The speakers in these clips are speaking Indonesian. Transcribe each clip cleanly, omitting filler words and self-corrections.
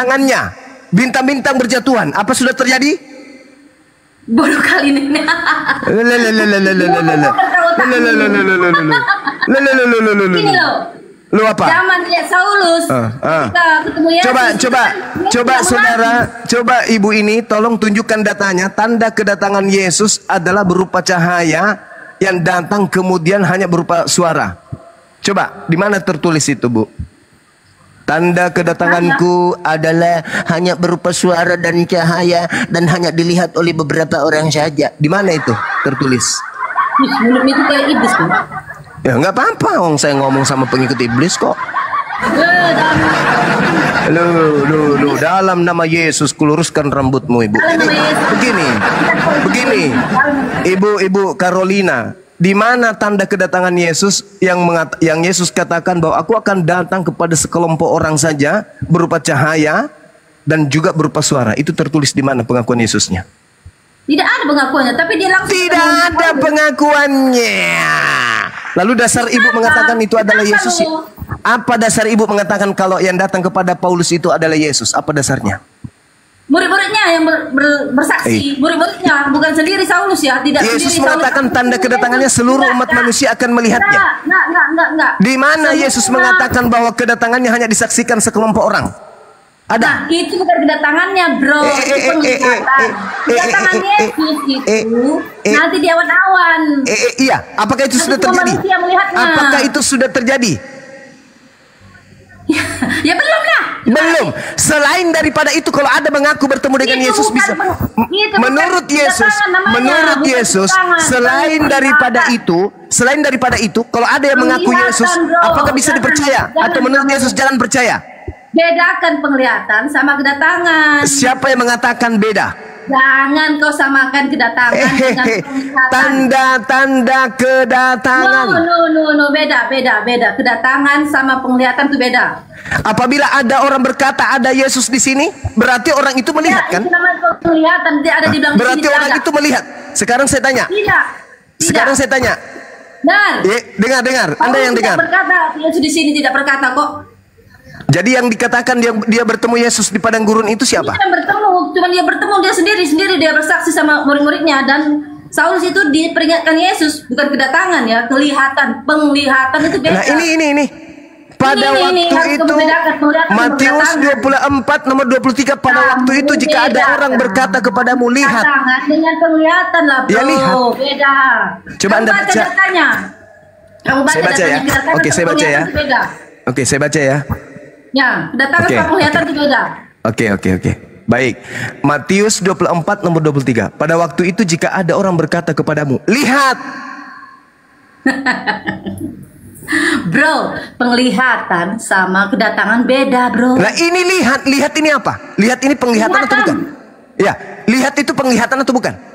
kedatangannya bintang-bintang berjatuhan. Apa sudah terjadi? Baru kali ini. Ini loh. Lu apa? Zaman lihat Saulus. Kita ketemu Yesus. Coba saudara, coba ibu ini tolong tunjukkan datanya. Tanda kedatangan Yesus adalah berupa cahaya yang datang kemudian hanya berupa suara. Coba, di mana tertulis itu, Bu? Tanda kedatanganku adalah hanya berupa suara dan cahaya dan hanya dilihat oleh beberapa orang saja. Di mana itu tertulis? Mulut itu kayak iblis tuh. Ya nggak apa-apa, saya ngomong sama pengikut iblis kok. Lu dalam nama Yesus kuluruskan rambutmu, Ibu. Begini, Ibu Carolina, di mana tanda kedatangan Yesus yang Yesus katakan bahwa aku akan datang kepada sekelompok orang saja berupa cahaya dan juga berupa suara. Itu tertulis di mana pengakuan Yesusnya? Tidak ada pengakuannya, tapi dia langsung. Tidak ada pengakuannya. Lalu dasar ibu mengatakan itu adalah Yesus. Apa dasar ibu mengatakan kalau yang datang kepada Paulus itu adalah Yesus? Apa dasarnya? Murid-muridnya yang bersaksi. Murid-muridnya, bukan sendiri Saulus ya. Tidak. Yesus mengatakan tanda kedatangannya seluruh umat manusia akan melihatnya. Enggak. Di mana Yesus mengatakan bahwa kedatangannya hanya disaksikan sekelompok orang? Ada. Nah, itu bukan kedatangannya, bro. Itu penglihatan. Kedatangan Yesus itu nanti di awan-awan. Iya. Apakah itu sudah terjadi? Apakah itu sudah terjadi? Ya belum lah. Belum. Selain daripada itu, kalau ada mengaku bertemu dengan Yesus bisa. Menurut Yesus, selain daripada itu, kalau ada yang mengaku Yesus, apakah bisa dipercaya? Atau menurut Yesus jangan percaya? Bedakan penglihatan sama kedatangan. Siapa yang mengatakan beda? Jangan kau samakan kedatangan dengan penglihatan. Tanda-tanda kedatangan. No, beda. Kedatangan sama penglihatan itu beda. Apabila ada orang berkata ada Yesus di sini, berarti orang itu melihat kan? Itu namanya penglihatan, tidak ada di belakang. Berarti orang itu melihat. Sekarang saya tanya. Tidak. Sekarang saya tanya. Dengar. Anda yang dengar. Tidak berkata Yesus di sini, tidak berkata kok. Jadi yang dikatakan dia bertemu Yesus di padang gurun itu siapa? Dia bertemu dia sendiri dia bersaksi sama murid-muridnya, dan Saulus itu diperingatkan Yesus, bukan kedatangan ya, penglihatan itu beda. Nah ini pada waktu itu Matius 24 nomor 23 pada waktu itu jika ada orang berkata kepadamu lihat. Dengan penglihatan lah bro. Ya, lihat. Beda. Coba Anda baca. Kamu baca saya baca ya. Oke, saya baca ya. Oke, saya baca ya. Ya, kedatangan sama penglihatan itu beda. Oke. Baik. Matius 24 nomor 23. Pada waktu itu jika ada orang berkata kepadamu, lihat. Bro, penglihatan sama kedatangan beda, bro. Nah, ini lihat ini apa? Lihat ini penglihatan atau bukan? Ya, lihat itu penglihatan atau bukan?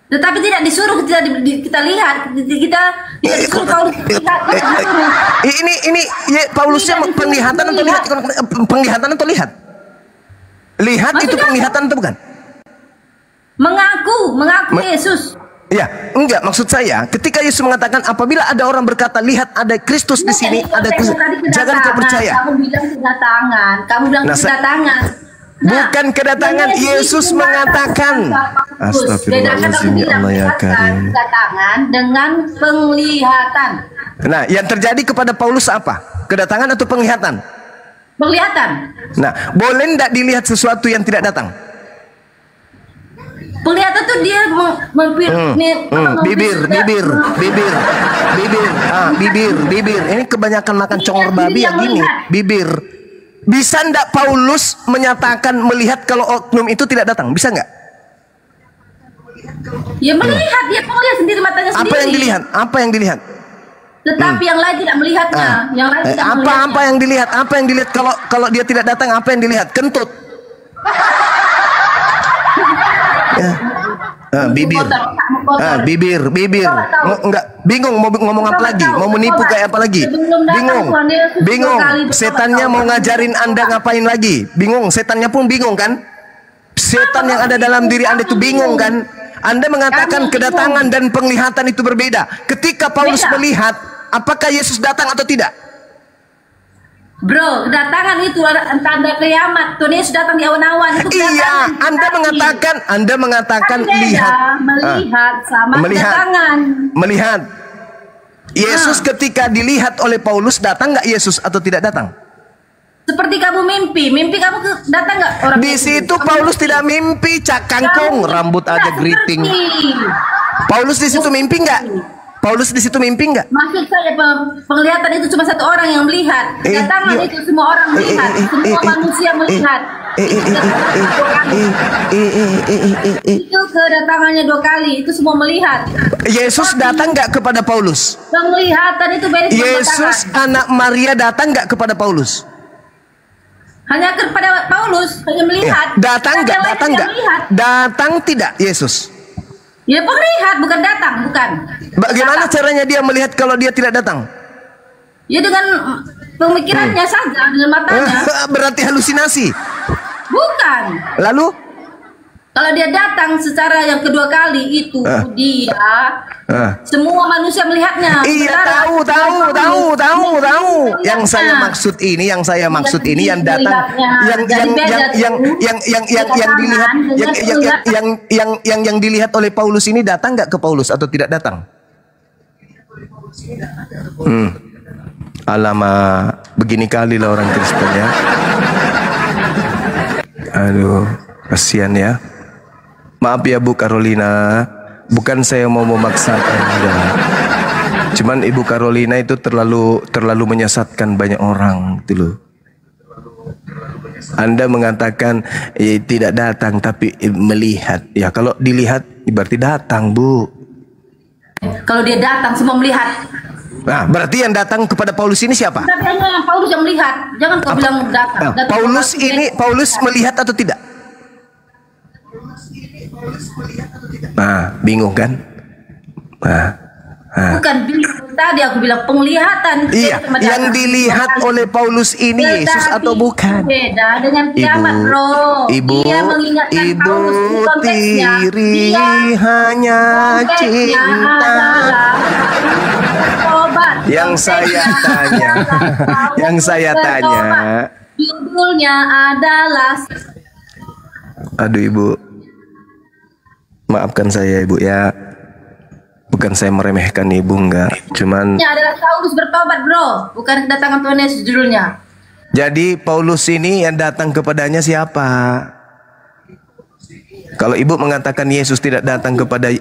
Tetapi tidak disuruh kita lihat, kita disuruh Paulus lihat. Ini Paulusnya penglihatan atau lihat? Penglihatan atau lihat? Lihat itu penglihatan atau bukan? Mengaku Yesus. Ya, enggak, maksud saya ketika Yesus mengatakan apabila ada orang berkata lihat ada Kristus di sini, ada Kristus, jangan kau percaya. Kamu bilang kedatangan. Bukan kedatangan, Yesus mengatakan. Astagfirullahaladzim, ya Allah ya Karim. Kedatangan dengan penglihatan. Nah, yang terjadi kepada Paulus apa? Kedatangan atau penglihatan? Penglihatan. Nah, boleh tidak dilihat sesuatu yang tidak datang? Penglihatan tuh dia bibir. Ini kebanyakan makan congor babi yang gini, bibir. Bisa ndak Paulus menyatakan melihat kalau oknum itu tidak datang? Bisa nggak? Ya melihat, dia melihat sendiri matanya sendiri. Apa yang dilihat? Tetapi yang lain tidak melihatnya. Yang lain tidak melihatnya. Apa yang dilihat? Apa yang dilihat kalau dia tidak datang? Apa yang dilihat? Kentut. Bibir. Enggak, bingung mau ngomong apa lagi? Mau menipu kayak apa lagi? Bingung. Setannya mau ngajarin Anda ngapain lagi? Bingung. Setannya pun bingung kan? Setan yang ada dalam diri Anda itu bingung kan? Anda mengatakan kedatangan dan penglihatan itu berbeda. Ketika Paulus melihat, apakah Yesus datang atau tidak? Bro, kedatangan itu ada tanda kiamat. Tuhan Yesus datang di awan-awan itu Iya, kedatangan. Anda mengatakan Kan beda, lihat. melihat sama Melihat. kedatangan. Melihat. Yesus ketika dilihat oleh Paulus, datang nggak Yesus atau tidak datang? Seperti kamu mimpi kamu datang nggak orang Di itu? situ Kamu Paulus tidak mimpi, cak kangkung, rambut aja geriting. Paulus di situ mimpi nggak? Paulus di situ mimpi nggak? Maksud saya penglihatan itu cuma satu orang yang melihat. Kedatangan itu semua orang melihat, semua manusia melihat. Itu kedatangannya 2 kali, itu semua melihat. Yesus datang nggak kepada Paulus? Penglihatan itu beda dengan Yesus kedatangan. anak Maria datang nggak kepada Paulus? Hanya kepada Paulus, hanya melihat. Datang nggak? Yang lain Datang tidak nggak? melihat. Datang tidak Yesus? Ya penglihat, bukan datang, bukan. Bagaimana Datang. caranya dia melihat kalau dia tidak datang? Ya dengan pemikirannya saja, dengan matanya. Berarti halusinasi. Bukan. Lalu? Kalau dia datang secara yang kedua kali itu dia semua manusia melihatnya. Iya, Sementara tahu. Yang saya maksud ini, yang datang, yang dilihat oleh Paulus ini datang nggak ke Paulus atau tidak datang? Alamak, begini kali lah orang Kristen ya. Aduh, kasihan ya. Maaf ya Bu Carolina, bukan saya mau memaksakan Anda. Cuman Ibu Carolina itu terlalu menyesatkan banyak orang gitu loh. Anda mengatakan tidak datang tapi melihat. Ya kalau dilihat berarti datang, Bu. Kalau dia datang semua melihat. Nah, berarti yang datang kepada Paulus ini siapa? Tapi hanya yang Paulus yang melihat. Jangan kau bilang datang. Nah, Paulus melihat atau tidak? Nah, bingung kan? Bukan bingung. Tadi aku bilang penglihatan. Iya, yang dilihat oleh Paulus ini Yesus atau bukan? Beda dengan kiamat, bro. Dia mengingatkan Paulus di konteksnya. tiri hanya cinta. Yang saya tanya, judulnya adalah. Aduh Ibu, maafkan saya Ibu ya. Bukan saya meremehkan Ibu, enggak. Cuman Ini adalah Paulus bertobat, bro. Bukan kedatangan Tuhan Yesus judulnya. jadi Paulus ini yang datang kepadanya siapa? Kalau Ibu mengatakan Yesus tidak datang kepada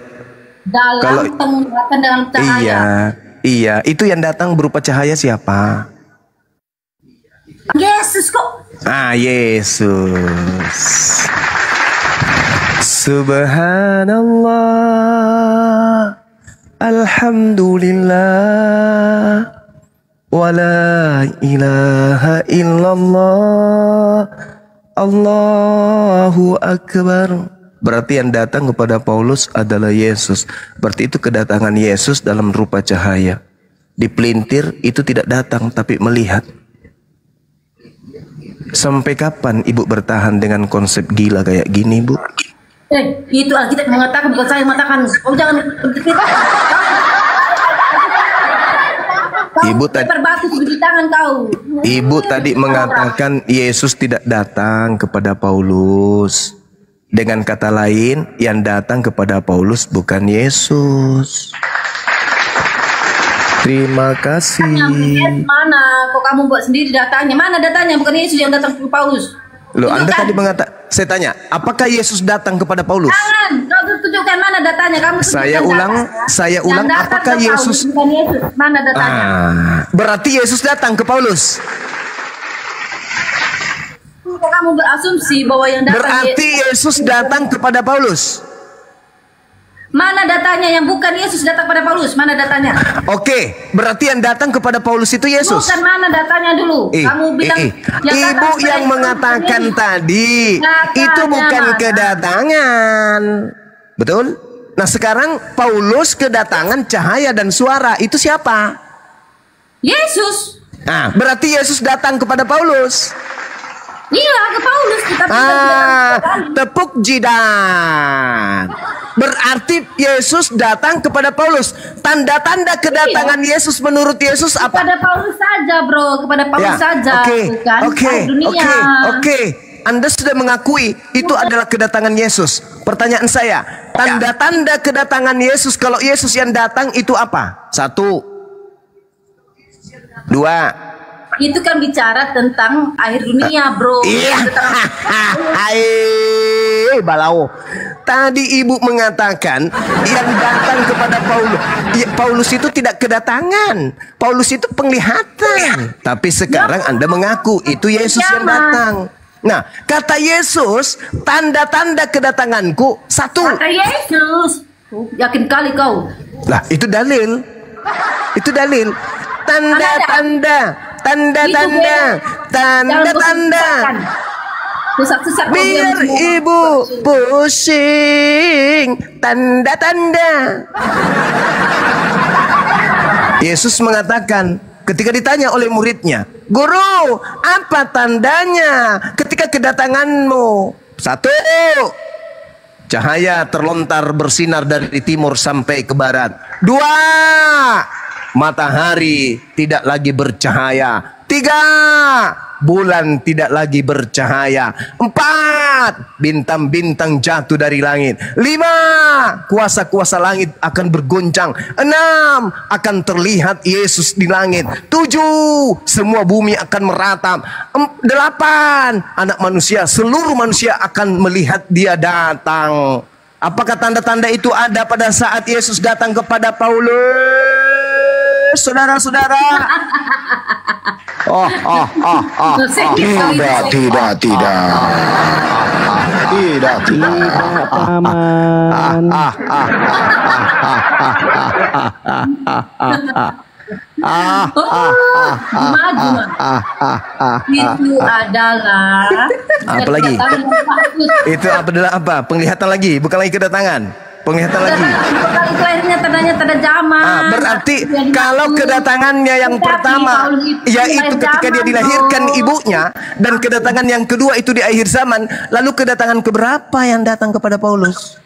Dalam penglihatan dengan cahaya. Iya, itu yang datang berupa cahaya siapa? Yesus kok. Yesus. Subhanallah, alhamdulillah, wala ilaha illallah, Allahu akbar. Berarti yang datang kepada Paulus adalah Yesus. Berarti itu kedatangan Yesus dalam rupa cahaya. Dipelintir itu tidak datang tapi melihat. Sampai kapan Ibu bertahan dengan konsep gila kayak gini, Bu? Itu Alkitab mengatakan, bukan saya yang mengatakan. Oh jangan. Ibu tadi tangan kau. Ibu tadi mengatakan Yesus tidak datang kepada Paulus. Dengan kata lain, yang datang kepada Paulus bukan Yesus. Terima kasih. Mana? Kok kamu buat sendiri datanya? Mana datanya? Bukan Yesus yang datang ke Paulus. Loh, Anda tadi mengatakan, saya tanya, apakah Yesus datang kepada Paulus? Jangan, kau tunjukkan mana datanya. Kamu Saya ulang, apakah Yesus? Bukan Yesus, mana datanya? Berarti Yesus datang ke Paulus. Kok kamu berasumsi bahwa yang datang Berarti Yesus datang kepada Paulus. Mana datanya? Yang bukan Yesus datang kepada Paulus. Mana datanya? Oke, berarti yang datang kepada Paulus itu Yesus. Bukan, mana datanya dulu? Kamu bilang Ibu yang mengatakan tadi itu bukan kedatangan. Betul? Nah, sekarang Paulus kedatangan cahaya dan suara. Itu siapa? Yesus. Nah, berarti Yesus datang kepada Paulus. Iya, ke Paulus kita Tepuk jidat. Berarti Yesus datang kepada Paulus. Tanda-tanda kedatangan Yesus menurut Yesus apa? Kepada Paulus saja, bro. Kepada Paulus saja. Oke. Anda sudah mengakui itu adalah kedatangan Yesus. Pertanyaan saya, tanda-tanda kedatangan Yesus kalau Yesus yang datang itu apa? 1, 2. Itu kan bicara tentang akhir dunia, bro. Iya. Balau. Tadi ibu mengatakan yang datang kepada Paulus. Paulus itu tidak kedatangan. Paulus itu penglihatan. Tapi sekarang Anda mengaku itu Yesus yang datang. Nah, kata Yesus, tanda-tanda kedatanganku 1. Kata Yesus. Yakin kali kau. Lah, itu dalil. Itu dalil. Tanda-tanda. Tanda-tanda. Biar ibu pusing. Tanda-tanda. Yesus mengatakan ketika ditanya oleh muridnya, "Guru, apa tandanya ketika kedatanganmu?" 1. Cahaya terlontar bersinar dari timur sampai ke barat. 2. Matahari tidak lagi bercahaya. 3. Bulan tidak lagi bercahaya. 4. Bintang-bintang jatuh dari langit. 5. Kuasa-kuasa langit akan bergoncang. 6. Akan terlihat Yesus di langit. 7. Semua bumi akan meratap. 8. Anak manusia, seluruh manusia akan melihat dia datang. Apakah tanda-tanda itu ada pada saat Yesus datang kepada Paulus? Saudara-saudara. Tidak paman. Itu adalah apalagi? Itu adalah apa? Penglihatan lagi, bukan lagi kedatangan. Penglihatan lagi. Itu akhirnya tandanya tanda zaman. Berarti kalau kedatangannya yang pertama yaitu ketika dia dilahirkan ibunya, dan kedatangan yang kedua itu di akhir zaman, lalu kedatangan keberapa yang datang kepada Paulus?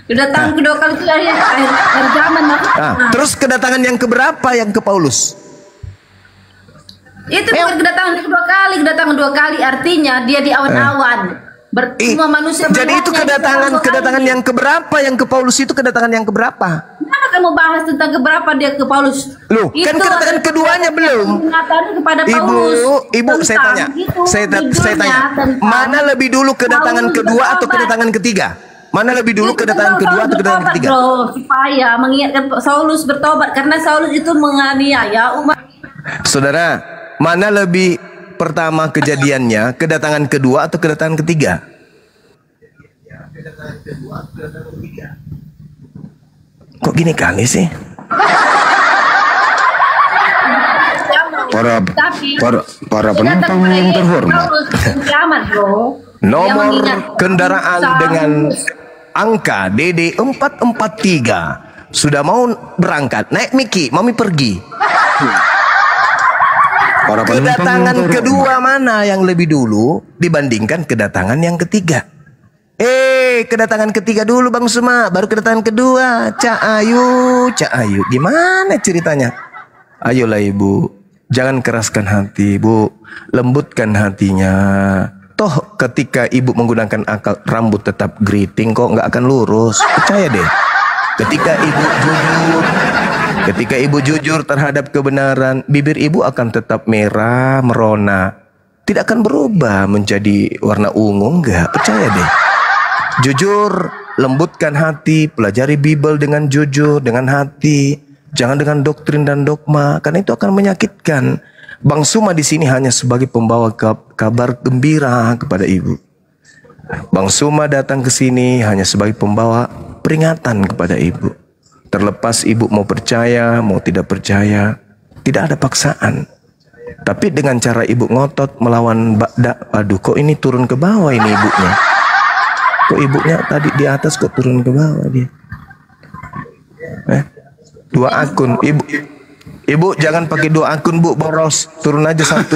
Kedatangan kedua kali itu akhir zaman. Terus kedatangan yang keberapa yang ke Paulus? Itu bukan kedatangan kedua kali, kedatangan 2 kali artinya dia di awan-awan. Semua manusia. Jadi itu kedatangan yang keberapa yang ke Paulus itu kedatangan yang keberapa? Kenapa kamu bahas tentang keberapa dia ke Paulus? Loh, kan kedatangan keduanya belum. Kepada Paulus. Ibu, saya tanya. Saya tanya. Mana lebih dulu kedatangan kedua atau kedatangan ketiga? Mana lebih dulu kedatangan kedua atau kedatangan ketiga? Supaya mengingatkan Saulus bertobat karena Saulus itu menganiaya umat. Saudara, mana lebih pertama kejadiannya, kedatangan kedua atau kedatangan ketiga? Kok gini kali sih? Para penumpang terhormat. Nomor kendaraan dengan angka DD 443 sudah mau berangkat. Naik Miki, Mami pergi. Kedatangan kedua mana yang lebih dulu dibandingkan kedatangan yang ketiga? Kedatangan ketiga dulu Bang Suma, baru kedatangan kedua. Cak Ayu. Gimana ceritanya? Ayolah Ibu, jangan keraskan hati, Bu. Lembutkan hatinya. Toh ketika Ibu menggunakan akal, rambut tetap geriting kok nggak akan lurus. Percaya deh. Ketika Ibu jujur terhadap kebenaran, bibir Ibu akan tetap merah, merona. Tidak akan berubah menjadi warna ungu, enggak. Percaya deh. Jujur, lembutkan hati, pelajari Bible dengan jujur, dengan hati. Jangan dengan doktrin dan dogma, karena itu akan menyakitkan. Bang Suma di sini hanya sebagai pembawa kabar gembira kepada Ibu. Bang Suma datang ke sini hanya sebagai pembawa peringatan kepada Ibu. Terlepas Ibu mau percaya, mau tidak percaya, tidak ada paksaan. Tapi dengan cara Ibu ngotot melawan aduh kok ini turun ke bawah ini ibunya. Kok ibunya tadi di atas kok turun ke bawah dia. 2 akun. Ibu jangan pakai 2 akun Bu, boros. Turun aja 1.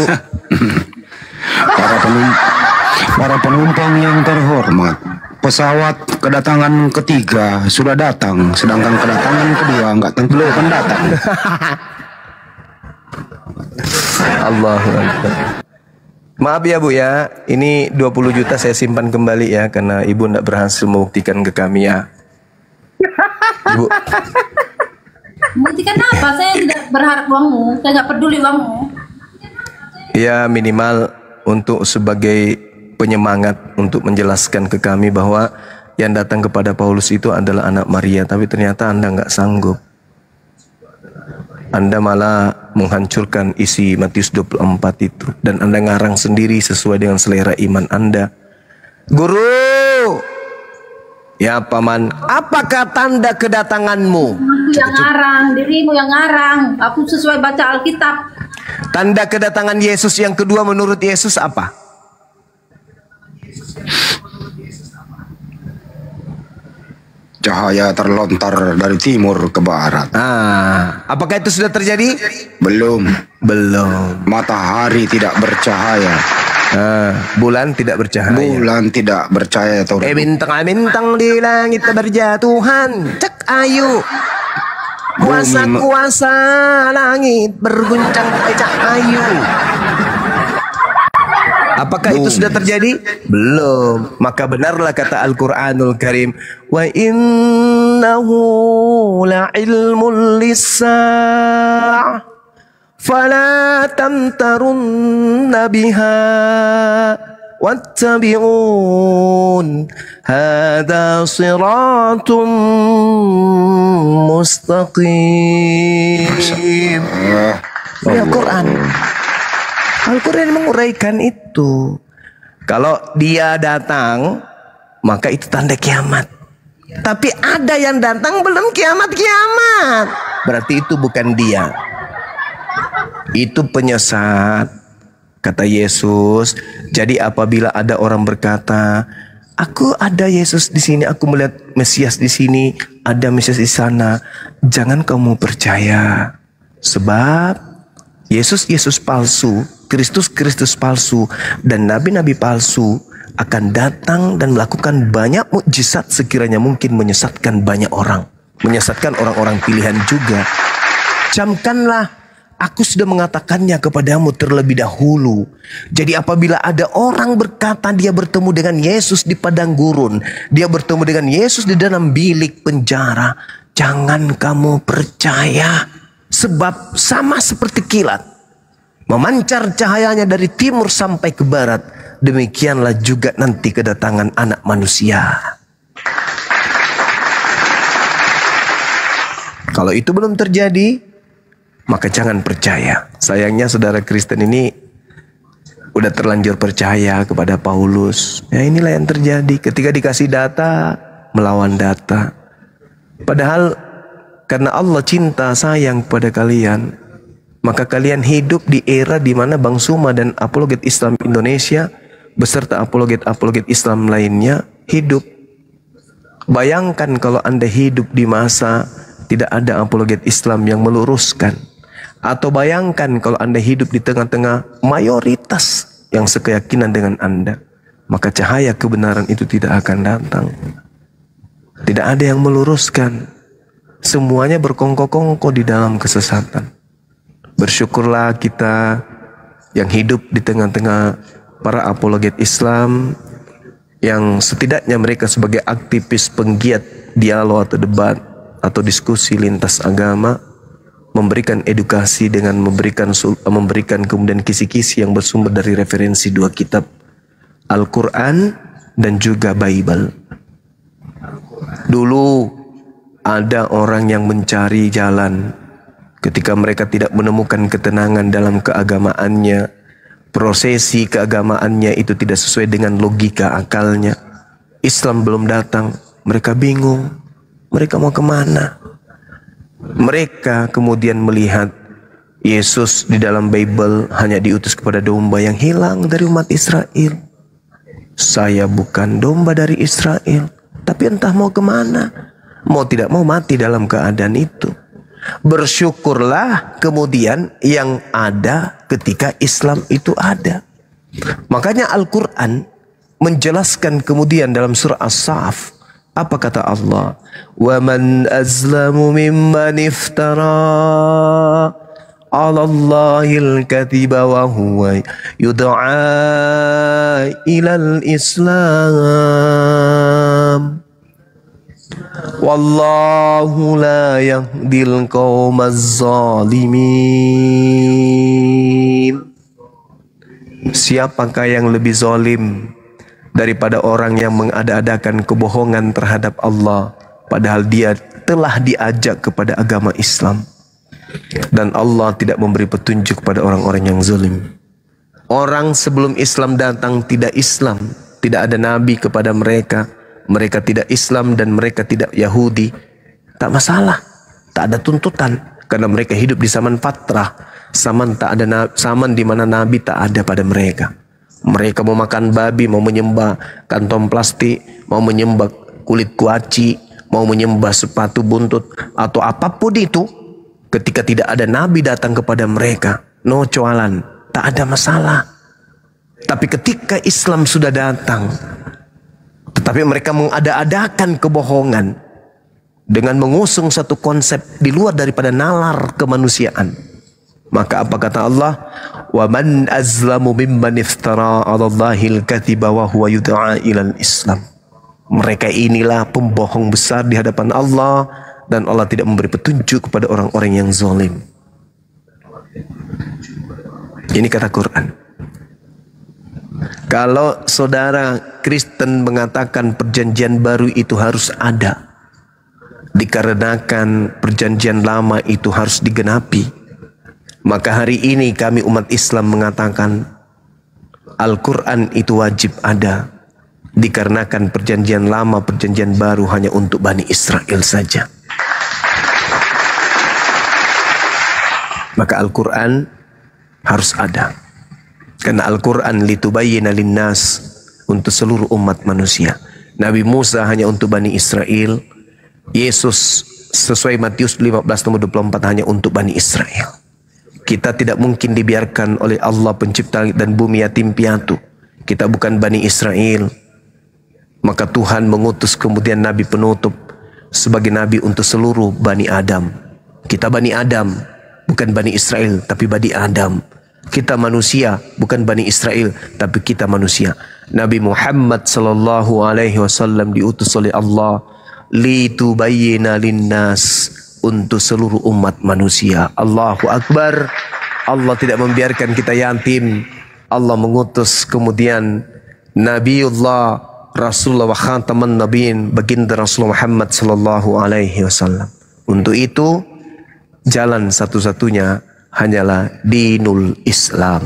Para penumpang yang terhormat, pesawat kedatangan ketiga sudah datang, sedangkan kedatangan kedua nggak tentu akan datang. Allahu Akbar. Maaf ya Bu ya, ini 20 juta saya simpan kembali ya, karena Ibu tidak berhasil membuktikan ke kami ya. Ibu. Buktikan apa? Saya tidak berharap uangmu, saya nggak peduli uangmu. Ya minimal untuk sebagai penyemangat untuk menjelaskan ke kami bahwa yang datang kepada Paulus itu adalah anak Maria, tapi ternyata Anda nggak sanggup. Anda malah menghancurkan isi Matius 24 itu, dan Anda ngarang sendiri sesuai dengan selera iman Anda. Guru, ya Paman, apakah tanda kedatanganmu? Aku yang ngarang, dirimu yang ngarang. Aku sesuai baca Alkitab. Tanda kedatangan Yesus yang kedua menurut Yesus apa? Cahaya terlontar dari timur ke barat. Apakah itu sudah terjadi? Belum. Belum. Matahari tidak bercahaya. Bulan tidak bercahaya. Bulan tidak bercahaya. Bintang-bintang di langit berjatuhan. Cek ayu. Kuasa-kuasa langit berguncang. Cek ayu. Apakah itu sudah terjadi? Belum. Maka benarlah kata Al-Quranul Karim, wa innahu la'ilmun lis-sa'ah fala tamtarunna biha wattabi'un hadha siratun mustaqim. Ya Quran. Al-Quran menguraikan itu. Kalau dia datang, maka itu tanda kiamat. Tapi ada yang datang belum kiamat-kiamat, berarti itu bukan dia. Itu penyesat, kata Yesus. Jadi apabila ada orang berkata, aku ada Yesus di sini, aku melihat Mesias di sini, ada Mesias di sana, jangan kamu percaya. Sebab Yesus palsu, Kristus palsu, dan nabi-nabi palsu akan datang dan melakukan banyak mukjizat sekiranya mungkin menyesatkan banyak orang, menyesatkan orang-orang pilihan juga. Camkanlah, aku sudah mengatakannya kepadamu terlebih dahulu. Jadi apabila ada orang berkata dia bertemu dengan Yesus di padang gurun, dia bertemu dengan Yesus di dalam bilik penjara, jangan kamu percaya. Sebab sama seperti kilat memancar cahayanya dari timur sampai ke barat, demikianlah juga nanti kedatangan Anak Manusia. Kalau itu belum terjadi, maka jangan percaya. Sayangnya saudara Kristen ini udah terlanjur percaya kepada Paulus. Ya inilah yang terjadi ketika dikasih data, melawan data. Padahal karena Allah cinta sayang kepada kalian, maka kalian hidup di era di mana Bang Suma dan apologet Islam Indonesia beserta apologet Islam lainnya hidup. Bayangkan kalau Anda hidup di masa tidak ada apologet Islam yang meluruskan. Atau bayangkan kalau Anda hidup di tengah-tengah mayoritas yang sekeyakinan dengan Anda, maka cahaya kebenaran itu tidak akan datang. Tidak ada yang meluruskan. Semuanya berkongko-kongko di dalam kesesatan. Bersyukurlah kita yang hidup di tengah-tengah para apologet Islam, yang setidaknya mereka sebagai aktivis penggiat dialog atau debat atau diskusi lintas agama, memberikan edukasi dengan memberikan kemudian kisi-kisi yang bersumber dari referensi dua kitab, Al-Quran dan juga Bible. Dulu ada orang yang mencari jalan ketika mereka tidak menemukan ketenangan dalam keagamaannya. Prosesi keagamaannya itu tidak sesuai dengan logika akalnya. Islam belum datang, mereka bingung. Mereka mau kemana? Mereka kemudian melihat Yesus di dalam Bible hanya diutus kepada domba yang hilang dari umat Israel. Saya bukan domba dari Israel, tapi entah mau kemana. Mau tidak mau mati dalam keadaan itu. Bersyukurlah kemudian yang ada ketika Islam itu ada. Makanya Al-Quran menjelaskan kemudian dalam surah As-Saff. Apa kata Allah? Wa man azlamu mimman iftara 'ala Allahil kadhiba wa huwa yud'a ilal Islam. Wallahu la yahdil qaumaz zalimin. Siapakah yang lebih zalim daripada orang yang mengada-adakan kebohongan terhadap Allah, padahal dia telah diajak kepada agama Islam, dan Allah tidak memberi petunjuk pada orang-orang yang zalim. Orang sebelum Islam datang tidak Islam, tidak ada nabi kepada mereka, mereka tidak Islam dan mereka tidak Yahudi, tak masalah, tak ada tuntutan, karena mereka hidup di zaman fatrah, zaman tak ada zaman di mana nabi tak ada pada mereka. Mereka mau makan babi, mau menyembah kantong plastik, mau menyembah kulit kuaci, mau menyembah sepatu buntut, atau apapun itu. Ketika tidak ada nabi datang kepada mereka, no coalan, tak ada masalah. Tapi ketika Islam sudah datang, tetapi mereka mengada-adakan kebohongan dengan mengusung satu konsep di luar daripada nalar kemanusiaan. Maka apa kata Allah? Wa man azlamu mimman iftara 'ala Allahil kadhiba wa huwa yud'a ilal Islam. Mereka inilah pembohong besar di hadapan Allah, dan Allah tidak memberi petunjuk kepada orang-orang yang zalim. Ini kata Quran. Kalau saudara Kristen mengatakan perjanjian baru itu harus ada, dikarenakan perjanjian lama itu harus digenapi, maka hari ini kami umat Islam mengatakan Al-Quran itu wajib ada, dikarenakan perjanjian lama, perjanjian baru hanya untuk Bani Israel saja. Maka Al-Quran harus ada, karena Al-Quran litubayyina linnas, untuk seluruh umat manusia. Nabi Musa hanya untuk Bani Israel. Yesus sesuai Matius 15:24 hanya untuk Bani Israel. Kita tidak mungkin dibiarkan oleh Allah pencipta dan bumi yatim piatu. Kita bukan Bani Israel. Maka Tuhan mengutus kemudian Nabi penutup sebagai Nabi untuk seluruh Bani Adam. Kita Bani Adam, bukan Bani Israel, tapi Bani Adam. Kita manusia, bukan Bani Israel, tapi kita manusia. Nabi Muhammad sallallahu alaihi wasallam diutus oleh Allah litubayyina linnas, untuk seluruh umat manusia. Allahu Akbar. Allah tidak membiarkan kita yatim. Allah mengutus kemudian Nabiullah Rasulullah wa khataman nabiin, baginda Rasulullah Muhammad sallallahu alaihi wasallam. Untuk itu jalan satu-satunya hanyalah dinul Islam.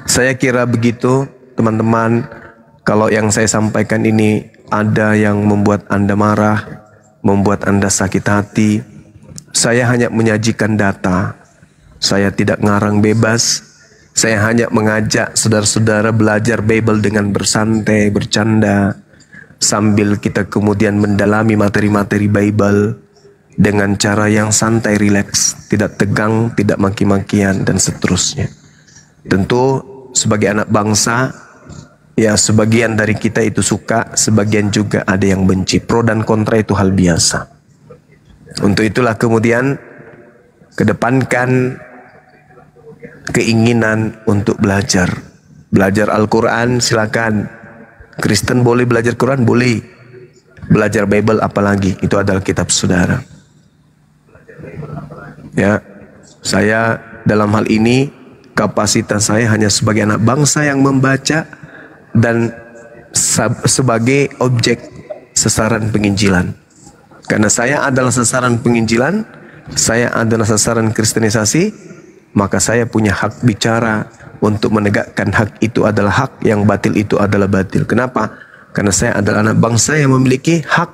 Saya kira begitu teman-teman. Kalau yang saya sampaikan ini ada yang membuat Anda marah, membuat Anda sakit hati, saya hanya menyajikan data. Saya tidak ngarang bebas. Saya hanya mengajak saudara-saudara belajar Bible dengan bersantai, bercanda, sambil kita kemudian mendalami materi-materi Bible dengan cara yang santai, rileks, tidak tegang, tidak maki-makian, dan seterusnya. Tentu sebagai anak bangsa, ya sebagian dari kita itu suka, sebagian juga ada yang benci. Pro dan kontra itu hal biasa. Untuk itulah kemudian kedepankan keinginan untuk belajar. Belajar Al-Quran silakan. Kristen boleh belajar Quran, boleh. Belajar Bible apalagi, itu adalah kitab saudara. Ya, saya dalam hal ini kapasitas saya hanya sebagai anak bangsa yang membaca dan sebagai objek sasaran penginjilan. Karena saya adalah sasaran penginjilan, saya adalah sasaran kristenisasi, maka saya punya hak bicara untuk menegakkan hak itu adalah hak, yang batil itu adalah batil. Kenapa? Karena saya adalah anak bangsa yang memiliki hak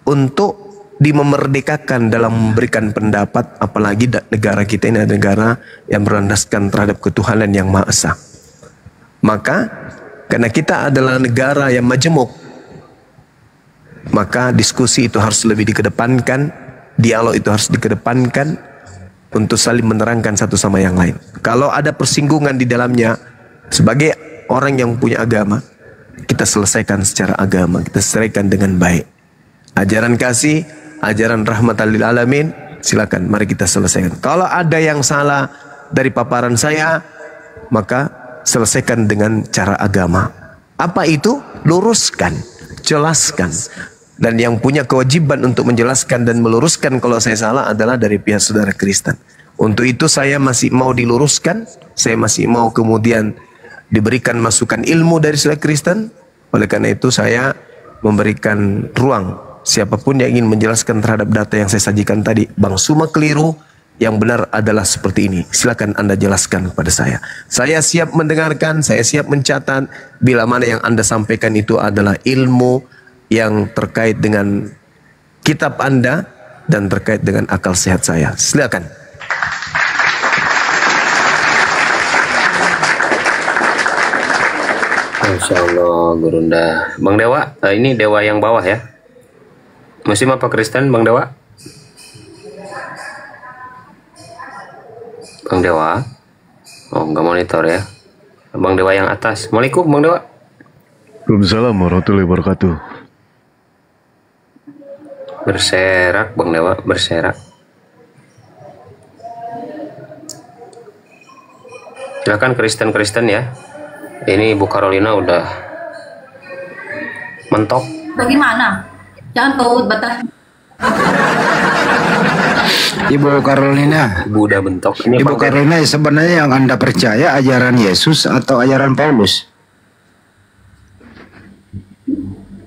untuk dimemerdekakan dalam memberikan pendapat, apalagi negara kita ini adalah negara yang berlandaskan terhadap ketuhanan yang Maha Esa. Maka karena kita adalah negara yang majemuk, maka diskusi itu harus lebih dikedepankan, dialog itu harus dikedepankan, untuk saling menerangkan satu sama yang lain. Kalau ada persinggungan di dalamnya, sebagai orang yang punya agama, kita selesaikan secara agama, kita selesaikan dengan baik. Ajaran kasih, ajaran rahmatan lil alamin, silakan mari kita selesaikan. Kalau ada yang salah dari paparan saya, maka selesaikan dengan cara agama. Apa itu? Luruskan, jelaskan. Dan yang punya kewajiban untuk menjelaskan dan meluruskan kalau saya salah adalah dari pihak saudara Kristen. Untuk itu saya masih mau diluruskan, saya masih mau kemudian diberikan masukan ilmu dari saudara Kristen. Oleh karena itu saya memberikan ruang siapapun yang ingin menjelaskan terhadap data yang saya sajikan tadi. Bang Suma keliru, yang benar adalah seperti ini. Silakan Anda jelaskan kepada saya. Saya siap mendengarkan, saya siap mencatat bila mana yang Anda sampaikan itu adalah ilmu yang terkait dengan kitab Anda dan terkait dengan akal sehat saya. Silakan. Masya Allah, Gurunda. Bang Dewa, ini Dewa yang bawah ya? Muslim apa Kristen, Bang Dewa? Bang Dewa? Oh, nggak monitor ya. Bang Dewa yang atas. Assalamualaikum, Bang Dewa. Waalaikumsalam warahmatullahi wabarakatuh. Berserak, Bang Dewa, berserak. Silakan Kristen-Kristen ya. Ini Ibu Carolina udah mentok. Bagaimana? Jangan kau batas. Ibu Carolina. Ibu udah bentok. Ini Ibu Bang Carolina, sebenarnya yang Anda percaya ajaran Yesus atau ajaran Paulus?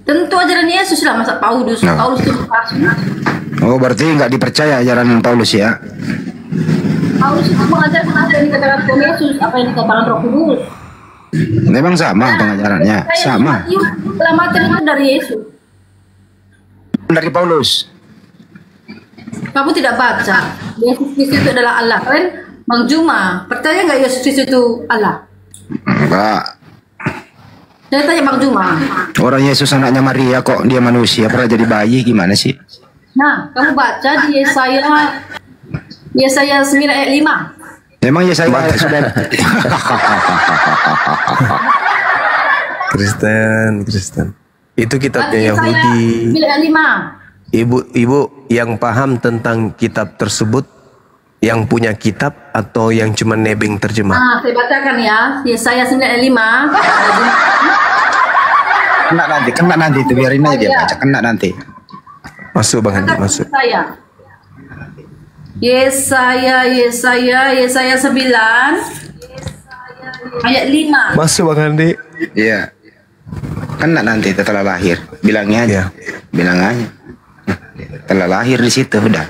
Tentu ajaran Yesus lah, masa Paulus. Nah. Paulus itu palsu. Oh, berarti nggak dipercaya ajaran Paulus ya? Paulus itu mengajarkan apa yang dikatakan Tuhan Yesus, apa yang dikatakan Roh Kudus. Memang sama pengajarannya, sama. Keselamatan itu dari Yesus. Dari Paulus. Kamu tidak baca. Yesus Kristus itu adalah Allah. Kalian Bang Juma, percaya nggak Yesus Kristus itu Allah? Enggak. Saya tanya Bang Juma. Orang Yesus anaknya Maria kok dia manusia, pernah jadi bayi, gimana sih? Nah, kamu baca di Yesaya 9 ayat 5. Memang Yesaya sudah. Kristen. Itu kitabnya Yesaya Yahudi. 9 ayat 5. Ibu yang paham tentang kitab tersebut, yang punya kitab atau yang cuma nebeng terjemah? Saya bacakan ya. Yesaya 9 ayat 5. Kena nanti itu biarin aja dia baca, kena nanti. Masuk Bang Andi, masuk. Yesaya 9 ayat 5. Masuk Bang Andi. Iya. Kena nanti setelah lahir. Bilangnya aja. Bilang aja. Telah lahir di situ udah.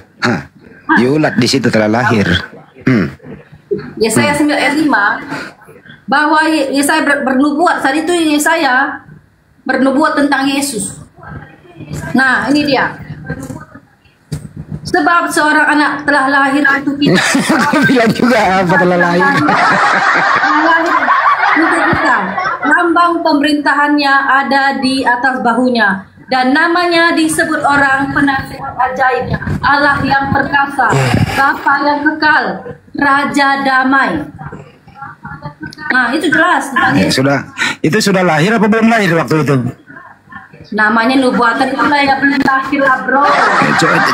Yulat di situ telah lahir. Yesaya 9 ayat 5 bahwa Yesaya bernubuat. Saat itu Yesaya bernubuat tentang Yesus. Nah, ini dia. Sebab seorang anak telah lahir untuk kita. Bilang juga apa telah lahir. Telah lahir untuk kita. Lambang pemerintahannya ada di atas bahunya. Dan namanya disebut orang penasihat ajaib, Allah yang perkasa, Bapa yang kekal, Raja damai. Nah, itu jelas. Itu sudah lahir apa belum lahir waktu itu? Namanya nubuatan itu lah yang belum lahir lah bro.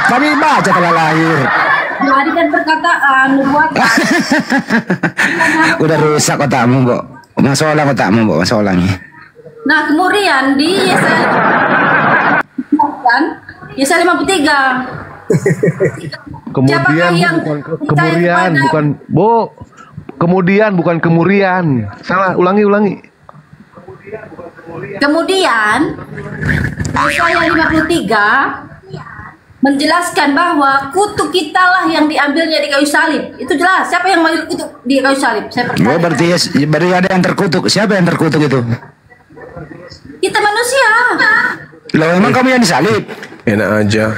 Kami baca telah lahir. Jadi kan perkataan nubuatan. Udah rusak otakmu, Mbok. Masalah otakmu, Mbok, masalahnya. Nah, kemudian di Yesaya 53. Kemudian bukan kemurian. Salah, ulangi. Kemudian Yesaya 53 menjelaskan bahwa kutuk kitalah yang diambilnya di kayu salib. Itu jelas. Siapa yang mengambil kutuk di kayu salib? Saya percaya. Berarti ada yang terkutuk. Siapa yang terkutuk itu? Kita manusia. Loh, emang kamu yang disalib? Enak aja.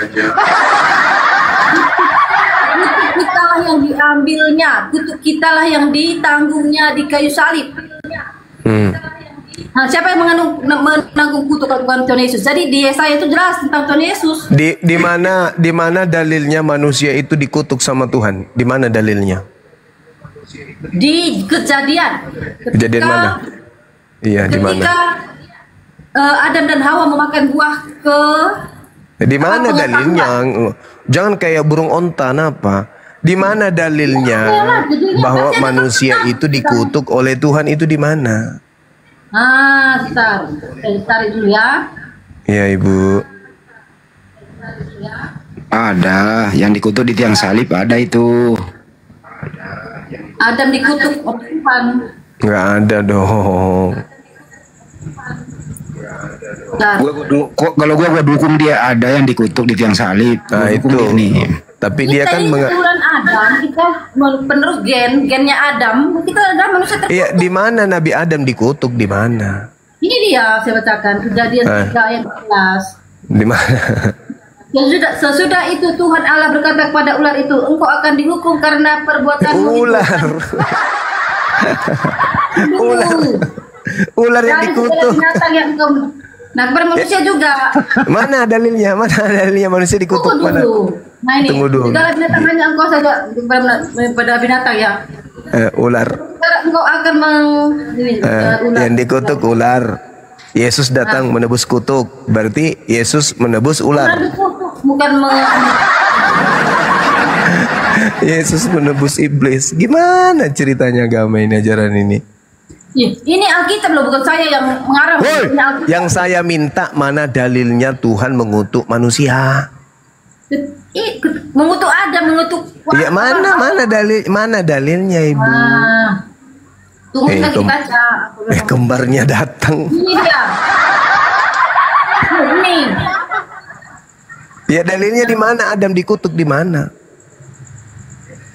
Kutuk kitalah yang diambilnya, kutuk kitalah yang ditanggungnya di kayu salib. Nah, siapa yang menanggung kutukan Tuhan Yesus? Jadi di Yesaya itu jelas tentang Tuhan Yesus. Di mana dalilnya manusia itu dikutuk sama Tuhan? Di mana dalilnya? Di Kejadian. Kejadian mana? Iya, di mana? Ketika Adam dan Hawa memakan buah ke Di mana dalilnya? Jangan kayak burung onta apa? Di mana dalilnya bahwa manusia itu dikutuk oleh Tuhan itu di mana? Sebentar. Tarik dulu ya. Ya, Ibu. Ada yang dikutuk di tiang salib, ada itu. Adam dikutuk oleh Tuhan. Nggak ada dong. Nah, Kalau gua dukung dia, ada yang dikutuk di tiang salib. Nah, Gua dukung itu. dia nih. Tapi dia kita kan ini keturunan Adam, kita penerus gennya Adam, kita adalah manusia terkutuk. Iya, di mana Nabi Adam dikutuk? Di mana? Ini dia saya bacakan Kejadian 3 ayat 14. Di mana? Sesudah itu Tuhan Allah berkata kepada ular itu, engkau akan dihukum karena perbuatanmu itu. Ular. Ular yang Dari segala dikutuk. binatang yang engkau. Nah, kepada manusia juga. Mana dalilnya? Mana dalilnya manusia dikutuk? Tunggu Mana? dulu. Nah ini, Tunggu dulu. segala binatang hanya engkau saja pada binatang ya. Ular. Sekarang engkau akan ular. Yang dikutuk ular. Yesus datang menebus kutuk. Berarti Yesus menebus Ular ular. dikutuk, bukan Yesus menebus iblis. Gimana ceritanya agama ini, ajaran ini? Ini Alkitab loh, bukan saya yang mengarang. Woi, Ini Alkitab. yang saya minta mana dalilnya Tuhan mengutuk manusia? Mengutuk Adam, mengutuk. Ya mana dalilnya, Ibu? Tunggu kita Kem- baca. Kembarnya datang. Ini dia. Ini. Ya dalilnya di mana Adam dikutuk di mana?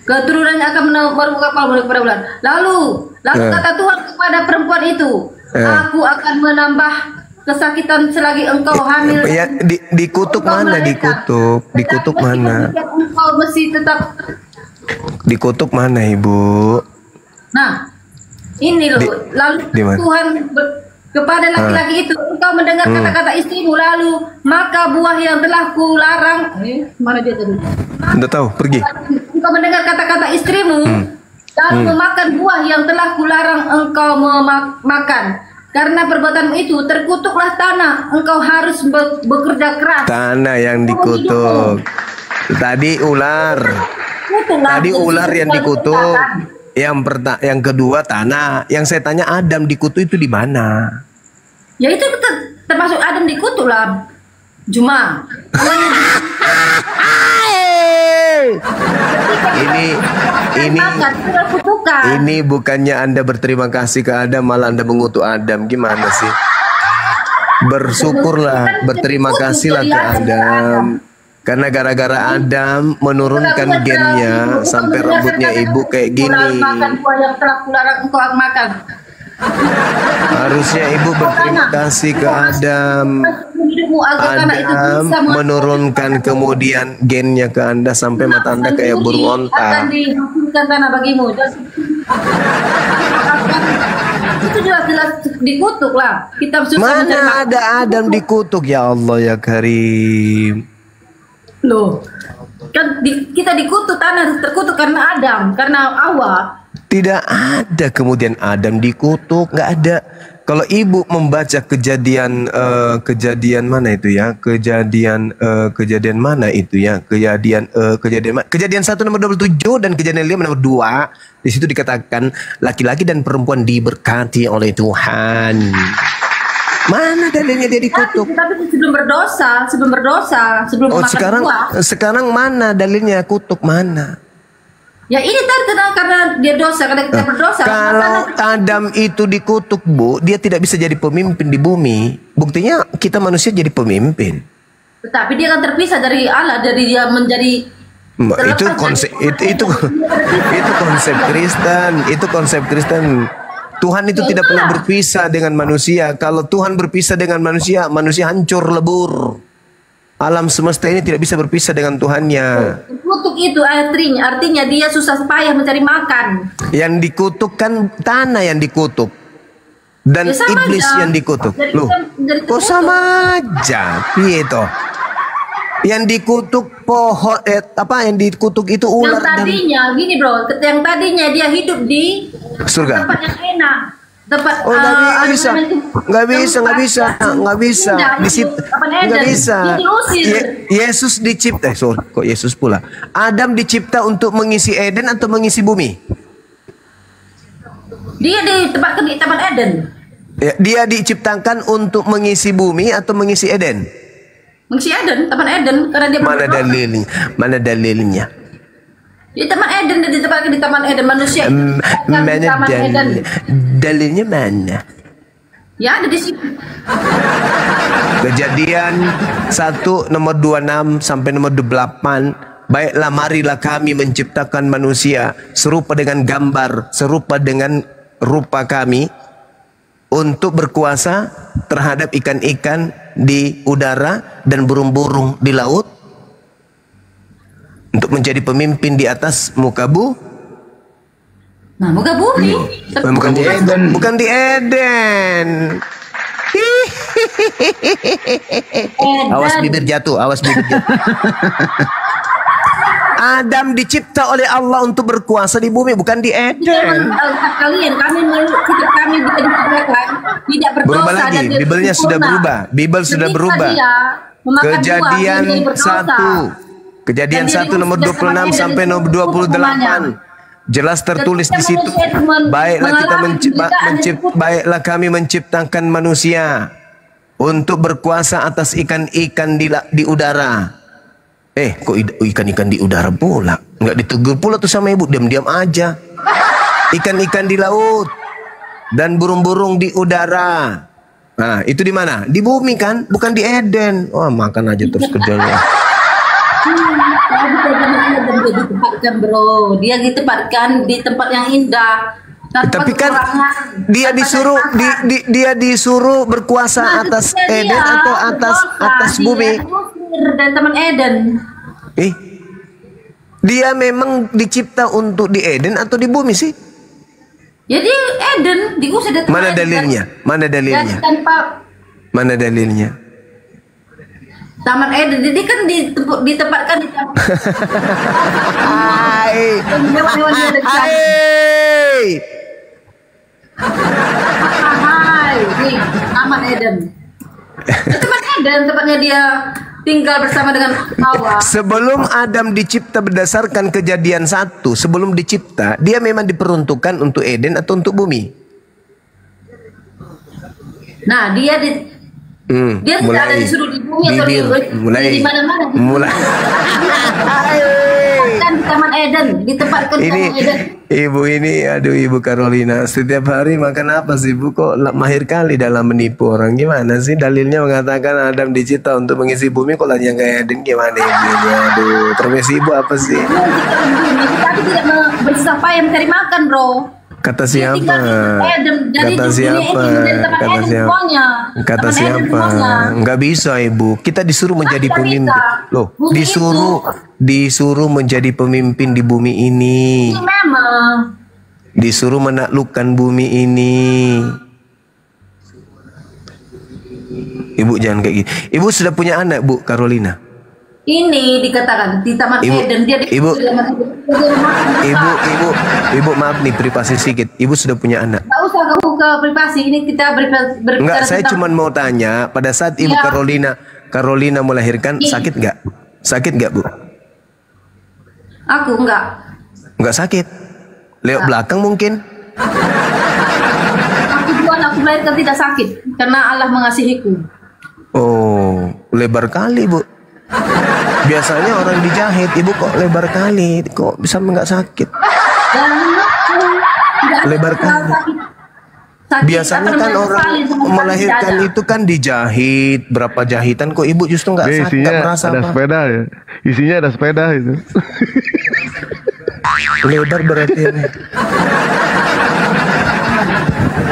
Keturunannya akan menemukan kepala kepada ular. Lalu kata Tuhan kepada perempuan itu, aku akan menambah kesakitan selagi engkau hamil. Ya dikutuk Engkau mana? melahirkan. Dikutuk Tetapi mana? engkau mesti tetap. Dikutuk mana, Ibu? Nah, ini loh. Lalu di mana? Tuhan kepada laki-laki itu, engkau mendengar kata-kata istrimu, lalu maka buah yang telah kularang. Mana dia tadi? Udah tahu, pergi. Engkau mendengar kata-kata istrimu, lalu memakan buah yang telah kularang engkau makan. Karena perbuatanmu itu terkutuklah tanah, engkau harus bekerja keras. Tanah yang dikutuk. Tadi ular. Tadi ular yang dikutuk. Yang kedua tanah. Yang saya tanya Adam dikutuk itu di mana? Ya itu termasuk Adam dikutuk lah. Juma. Ini bukannya Anda berterima kasih ke Adam, malah Anda mengutuk Adam. Gimana sih? Bersyukurlah, berterima kasihlah ke Adam. Karena gara-gara Adam menurunkan gennya sampai rambutnya ibu kayak gini. Harusnya ibu berterima kasih ke Adam. Adam menurunkan kemudian gennya ke Anda sampai mata Anda kayak burung onta. Akan dihasilkan tanah bagimu. Itu jelas-jelas dikutuk lah. Kita susah mencari Mana ada Adam dikutuk, ya Allah ya Karim. Loh, kan kita dikutuk, tanah terkutuk karena Adam, karena Hawa. Tidak ada kemudian Adam dikutuk, nggak ada. Kalau ibu membaca kejadian mana itu ya? Kejadian mana itu ya? Kejadian 1 nomor 27 dan kejadian 5 nomor 2. Di situ dikatakan laki-laki dan perempuan diberkati oleh Tuhan. Mana dalilnya dia dikutuk? Tapi sebelum berdosa, sebelum makan buah. Sekarang mana dalilnya kutuk mana? Ya ini terkena karena dia dosa, karena kita berdosa. Kalau Adam itu dikutuk, Bu, dia tidak bisa jadi pemimpin di bumi. Buktinya kita manusia jadi pemimpin. Tetapi dia kan terpisah dari Allah, dari dia menjadi Itu konsep konsep Kristen. Tuhan itu tidak pernah berpisah dengan manusia. Kalau Tuhan berpisah dengan manusia, manusia hancur lebur. Alam semesta ini tidak bisa berpisah dengan Tuhannya. Kutuk itu artinya dia susah payah mencari makan. Yang dikutuk kan tanah yang dikutuk. dan Ya, sama iblis aja. yang dikutuk. Jadi Loh, jadi kok sama aja? Piye toh? Yang dikutuk pohon yang dikutuk itu Yang ular dan tadinya gini bro, yang tadinya dia hidup di surga. tempat yang enak, tempat Oh, nggak bisa, nggak bisa. Di situ nggak bisa. Yesus dicipta, sorry, kok Yesus pula. Adam dicipta untuk mengisi Eden atau mengisi bumi? Dia ditempatkan di Taman Eden. Ya, dia diciptakan untuk mengisi bumi atau mengisi Eden? Mengisi Eden, Taman Eden, karena dia Mana berdosa. dalilnya? Mana dalilnya? Di Taman Eden, dia ditempatkan di Taman Eden, manusia itu ditempatkan di Taman Eden. Dalilnya mana? Ya ada di situ. Kejadian 1 nomor 26 sampai nomor 28. Baiklah marilah kami menciptakan manusia serupa dengan gambar, serupa dengan rupa kami, untuk berkuasa terhadap ikan-ikan di udara dan burung-burung di laut, untuk menjadi pemimpin di atas muka Nah, muka bumi. bukan di Eden. Bukan di Eden. Awas bibir jatuh, awas bibir jatuh. Adam dicipta oleh Allah untuk berkuasa di bumi, bukan di Eden. Kalian, kami bisa diciptakan tidak berdosa. Berubah lagi, dan Bibelnya sudah sempurna. berubah. Bibel sudah Ketika berubah. dia memakan buah, dia Kejadian menjadi berdosa. 1. Kejadian Dan dia 1 nomor diusir dari 26 sampai Eden, nomor itu 28. Jelas tertulis di situ. Baiklah kita baiklah kami menciptakan manusia untuk berkuasa atas ikan-ikan di udara. Kok ikan-ikan di udara pula? Nggak ditegur pula tuh sama ibu, diam-diam aja. Ikan-ikan di laut dan burung-burung di udara. Nah, itu di mana? Di bumi kan, bukan di Eden. Wah, makan aja terus kerjanya. Dia ditempatkan bro, dia ditempatkan di tempat yang indah. Tanpa Tapi kan kekurangan, dia tanpa disuruh cari dia disuruh berkuasa Nah, atas ketika Eden dia atau berdosa, atas bumi. Dia diusir dari Taman Eden. Dia memang dicipta untuk di Eden atau di bumi sih? Ya di Eden, diusir dari Taman Mana Eden. dalilnya? Mana dalilnya? Dan tanpa Mana dalilnya? Taman Eden, jadi kan ditempatkan di Taman Hai. hewan-hewan dia ada di sana. Hai. Hai, nih Taman Eden. Taman Eden tempatnya dia tinggal bersama dengan Hawa. Sebelum Adam dicipta berdasarkan Kejadian 1, sebelum dicipta, dia memang diperuntukkan untuk Eden atau untuk bumi? Nah, dia tidak ada disuruh di bumi atau di mana-mana. Kan di Taman Eden, ditempatkan di Ini Taman Eden. ibu ini, aduh Ibu Carolina, setiap hari makan apa sih ibu? Kok mahir kali dalam menipu orang? Gimana sih dalilnya mengatakan Adam dicipta untuk mengisi bumi, kok lagi yang kayak Eden? Gimana ibu ini? Aduh, profesi ibu apa sih? Tapi tidak bersusah payah mencari makan, bro. Kata Dia siapa? tinggal di Eden. Jadi Kata dunia siapa? ini menjadi Taman Kata Eden siapa? semuanya. Kata Taman Eden siapa? semuanya. Enggak bisa ibu. Kita disuruh menjadi Tidak pemimpin. bisa. Loh, Bumi disuruh menjadi pemimpin di bumi ini. Ini memang. Disuruh menaklukkan bumi ini. Ibu jangan kayak gitu. Ibu sudah punya anak, Bu Carolina? Ini dikatakan di Taman Eden dia Ibu maaf nih privasi sedikit. Ibu sudah punya anak? Gak usah kamu ke privasi, ini kita berbicara. Enggak, saya cuma mau tanya, pada saat Ibu Ya. Carolina melahirkan, sakit nggak? Sakit nggak, Bu? Aku enggak. Nggak sakit. Lewat belakang mungkin. Aku melahirkan tidak sakit karena Allah mengasihiku. Oh, lebar kali, Bu. Biasanya orang dijahit, Ibu kok lebar kali, kok bisa nggak sakit? Dan tidak Lebar kali. Biasanya kan orang melahirkan itu kan dijahit, berapa jahitan, kok Ibu justru nggak sakit, Isinya nggak merasa ada apa? sepeda ya. Isinya ada sepeda itu. Lebar berarti ini.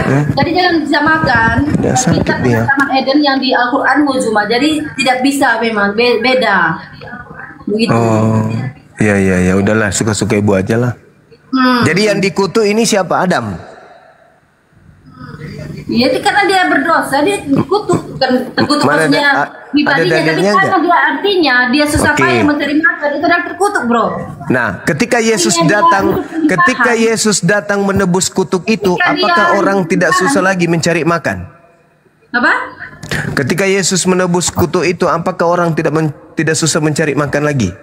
Jadi jangan disamakan. Ya, sakit Kita dia. Taman Eden yang di Al-Quran mujma. Jadi tidak bisa memang beda. Begitu. Oh, ya, udahlah, suka-suka Ibu aja lah. Jadi yang dikutuk ini siapa? Adam. Iya, itu karena dia berdosa, dia dikutuk, bukan terkutuk Mana maksudnya ada pribadinya, tapi dalilnya karena nggak? dia artinya dia susah Oke. payah mencari makan, itu adalah terkutuk, bro. Nah, ketika Yesus Iya, dia datang, hidup di ketika pahan. Yesus datang menebus kutuk itu, Ketika dia apakah orang hidup di tidak pahan. susah lagi mencari makan? Apa? Ketika Yesus menebus kutuk itu, apakah orang tidak susah mencari makan lagi?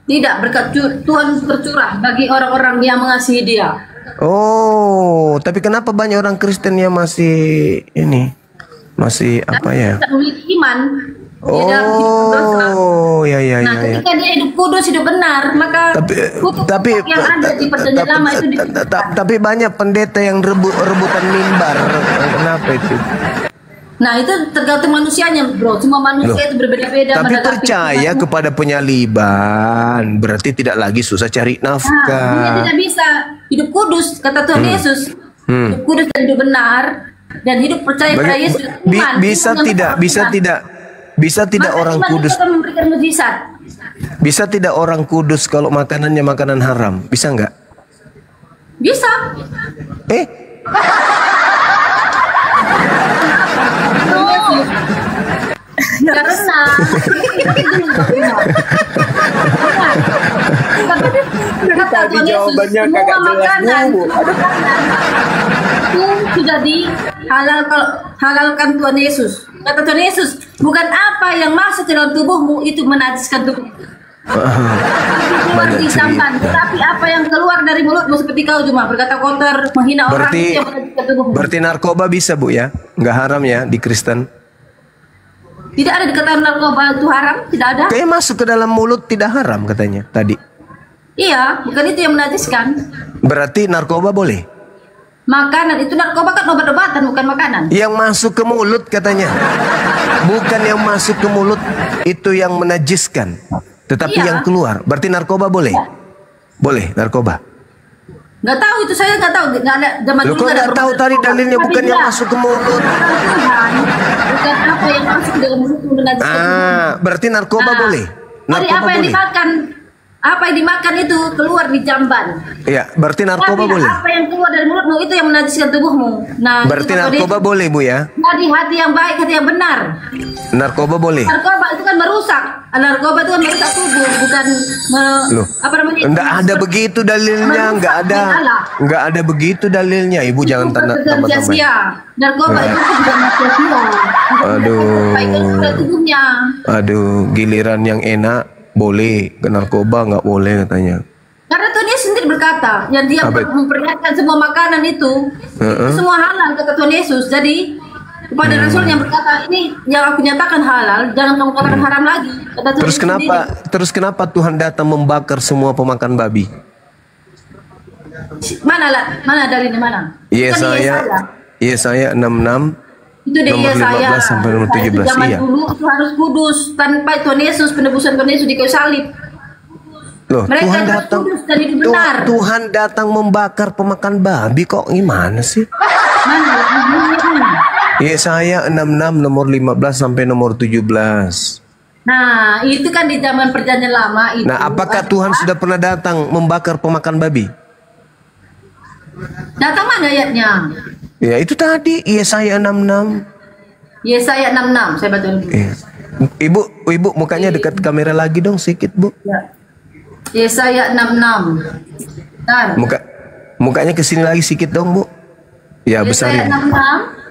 Tidak, berkat Tuhan tercurah bagi orang-orang yang mengasihi dia. Oh, tapi kenapa banyak orang Kristen yang masih masih apa ya? Tidak memiliki iman. Dia dalam hidup berdosa. Oh, ya ya Nah, ya ya. ketika dia hidup kudus, hidup benar, maka kutuk yang ada di perjanjian lama itu dihapuskan. tapi banyak pendeta yang rebutan mimbar. Kenapa itu? Nah, itu tergantung manusianya, bro. Semua manusia itu berbeda-beda. Tapi menghadapi percaya Tuhan. kepada penyaliban berarti tidak lagi susah cari Nah, dia nafkah. tidak bisa hidup kudus, kata Tuhan Yesus. Hidup kudus dan hidup benar dan hidup percaya pada Yesus. Iman, Bisa iman yang tidak, betul, bisa iman. tidak, bisa tidak Maka orang iman kudus, itu akan memberikan mujizat. bisa tidak orang kudus kalau makanannya makanan haram, bisa nggak? Bisa. Eh, Karena Tadi jawabannya kagak jelas, Bu. itu sudah dihalalkan Tuhan Yesus. Kata Tuhan Yesus, bukan apa yang masuk ke dalam tubuhmu itu menajiskan tubuhmu. Keluar Banyak di sampan, cerita. tetapi apa yang keluar dari mulutmu seperti kau cuma berkata kotor, menghina orang berarti itu yang menajiskan tubuhmu. berarti narkoba bisa Bu ya, nggak haram ya di Kristen? Tidak ada dikatakan narkoba itu haram, tidak ada. Kayak masuk ke dalam mulut tidak haram katanya tadi. Iya, bukan itu yang menajiskan. Berarti narkoba boleh? Makanan itu narkoba kan obat-obatan bukan makanan. Yang masuk ke mulut katanya. Bukan yang masuk ke mulut itu yang menajiskan. Tetapi Iya. yang keluar. Berarti narkoba boleh? Boleh narkoba. Nggak tahu itu saya nggak tahu. Nggak ada zaman Lu dulu kok nggak ada nggak tahu obat tadi narkoba. dalilnya Tapi bukan yang dia, masuk ke mulut. Tuhan, bukan apa yang masuk ke dalam mulut menajiskan. Ah, berarti narkoba Nah, boleh. Dari Narkoba apa yang boleh. dimakan, apa yang dimakan itu keluar di jamban. Iya, berarti narkoba Tapi boleh. apa yang keluar dari mulutmu itu yang menajiskan tubuhmu. Nah, Berarti itu kata narkoba dia, boleh Bu ya? Jadi hati yang baik, hati yang benar. Narkoba boleh. Narkoba itu kan merusak. Narkoba itu kan merusak tubuh, bukan Loh, apa namanya? enggak ada begitu dalilnya, enggak ada. Enggak ada begitu dalilnya. Ibu jangan tambah-tambah. sia-sia. Narkoba itu juga sia-sia. Aduh. Baikkan pada tubuhnya. Aduh, giliran yang enak boleh, ke narkoba nggak boleh katanya. Karena Tuhan Yesus sendiri berkata, yang dia Apa? memperlihatkan semua makanan itu semua halal kata Tuhan Yesus. Jadi kepada Rasul yang berkata ini yang aku nyatakan halal, jangan kamu katakan haram lagi. Kata Tuhan Terus Yesus kenapa? sendiri. Terus kenapa Tuhan datang membakar semua pemakan babi? Mana lah? Mana dalilnya mana? Yesaya, Yesaya 66 Itu dia nomor saya. 15 sampai nomor 17. Zaman Iya. dulu itu harus kudus tanpa Tuhan Yesus, penebusan Tuhan Yesus di kayu salib. Loh, Mereka Tuhan harus datang. kudus dan hidup benar. Tuhan datang membakar pemakan babi kok gimana sih? Mana? Yesaya 66 nomor 15 sampai nomor 17. Nah, itu kan di zaman perjanjian lama itu. Nah, apakah Tuhan sudah pernah datang membakar pemakan babi? Datang mana ayatnya? Ya, itu tadi Yesaya 66. Yesaya 66, saya baca dulu. Ibu mukanya dekat kamera lagi dong sedikit, Bu. Ya. Yesaya 66. Bentar. Mukanya ke sini lagi sedikit dong, Bu. Ya, Yesaya besarin. 66.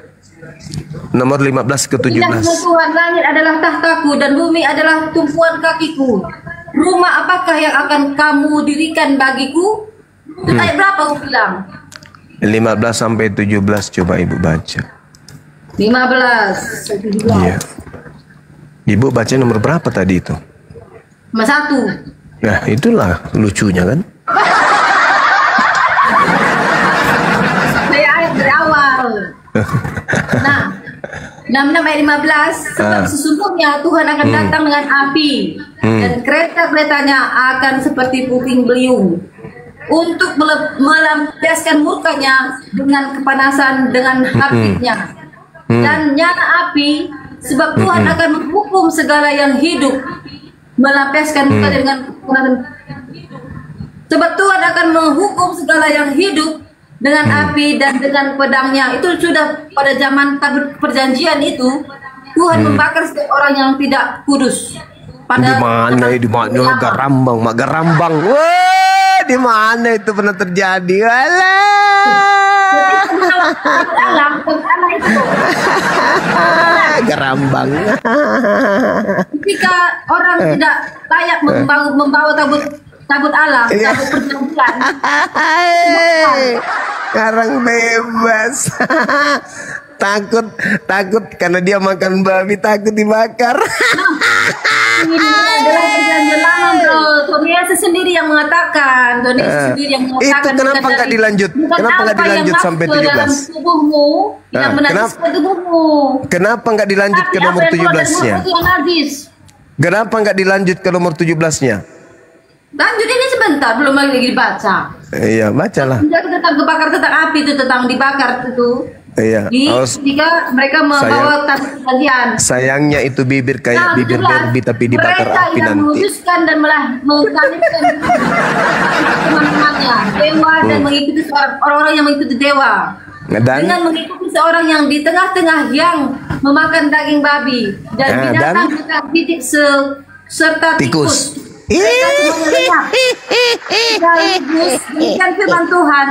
Nomor 15 ke Indah 17. Tuhan, langit adalah tahtaku dan bumi adalah tumpuan kakiku. Rumah apakah yang akan kamu dirikan bagiku? Itu ayat berapa aku bilang? 15 sampai 17 coba Ibu baca. 15. 17. Iya. Ibu baca nomor berapa tadi itu? Nomor 1. Nah, itulah lucunya kan? Saya ayat dari awal. Nah, 66 ayat 15. Sebab sesungguhnya Tuhan akan datang dengan api dan kereta-keretanya akan seperti puting beliung untuk melampiaskan murkanya dengan kepanasan dengan apinya dan nyala api. Sebab Tuhan akan menghukum segala yang hidup, melampiaskan murkanya dengan kepanasan. Sebab Tuhan akan menghukum segala yang hidup dengan api dan dengan pedangnya. Itu sudah pada zaman tabut perjanjian itu Tuhan membakar setiap orang yang tidak kudus. Di mana? Di mana? Garambang, mak Garambang. Wah, di mana itu pernah terjadi? Alam itu. Garambang. Ketika orang tidak layak membawa tabut alam, tabut perjanjian. Sekarang bebas. takut karena dia makan babi, takut dibakar. Ini adalah perjanjian lama, bro. Tuhan Yesus sendiri yang mengatakan. Itu kenapa nggak dilanjut? Kenapa nggak dilanjut sampai 17? Tubuhmu yang menajiskan tubuhmu. Kenapa nggak dilanjut ke nomor 17-nya? Kenapa nggak dilanjut ke nomor 17-nya? Lanjut ini sebentar, belum lagi dibaca. Iya, bacalah. Tentang kebakar, tentang api itu, tentang dibakar itu. Iya. Jika mereka membawa tabut perjanjian. Sayangnya itu bibir kayak bibir derby tapi dibakar api nanti. Mereka yang menguduskan dan mengkaliskan teman-temannya, dewa dan mengikuti orang-orang yang mengikuti dewa. Dengan mengikuti seorang yang di tengah-tengah yang memakan daging babi dan binatang bitik serta tikus. Mereka semua melihat. Demikian firman Tuhan.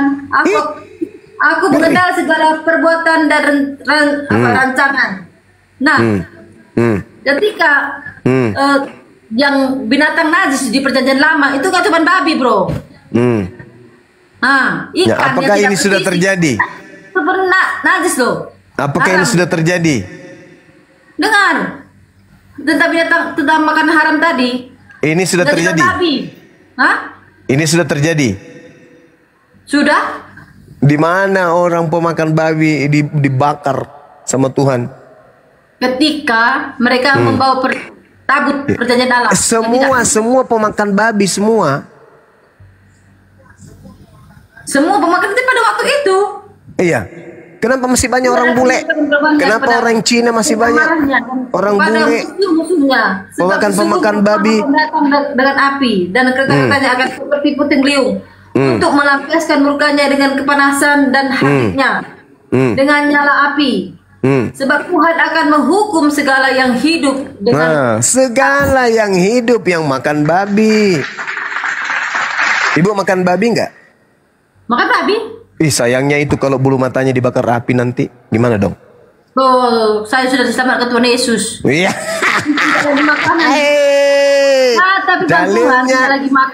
Aku mengenal segala perbuatan dan rancangan. Nah, ketika yang binatang najis di perjanjian lama itu kan cuma babi, bro. Nah, ikan apakah ini sudah terjadi? Itu pernah najis loh. Apakah ini sudah terjadi? Dengar tentang binatang, tentang makan haram tadi. Ini sudah terjadi. Hah? Ini sudah terjadi. Sudah? Di mana orang pemakan babi dibakar sama Tuhan? Ketika mereka membawa tabut perjanjian alam. Semua pemakan babi semua. Semua pemakan itu pada waktu itu. Iya. Kenapa masih banyak orang bule? Kenapa orang Cina masih banyak orang bule? Pemakan babi. Dengan api dan kata-katanya akan seperti puting beliung. Untuk melampiaskan murkanya dengan kepanasan dan haditnya dengan nyala api. Sebab Tuhan akan menghukum segala yang hidup dengan segala yang hidup yang makan babi. Ibu makan babi enggak? Makan babi? Sayangnya itu kalau bulu matanya dibakar api nanti gimana dong? Oh, saya sudah diselamatkan Tuhan Yesus. Iya. Tapi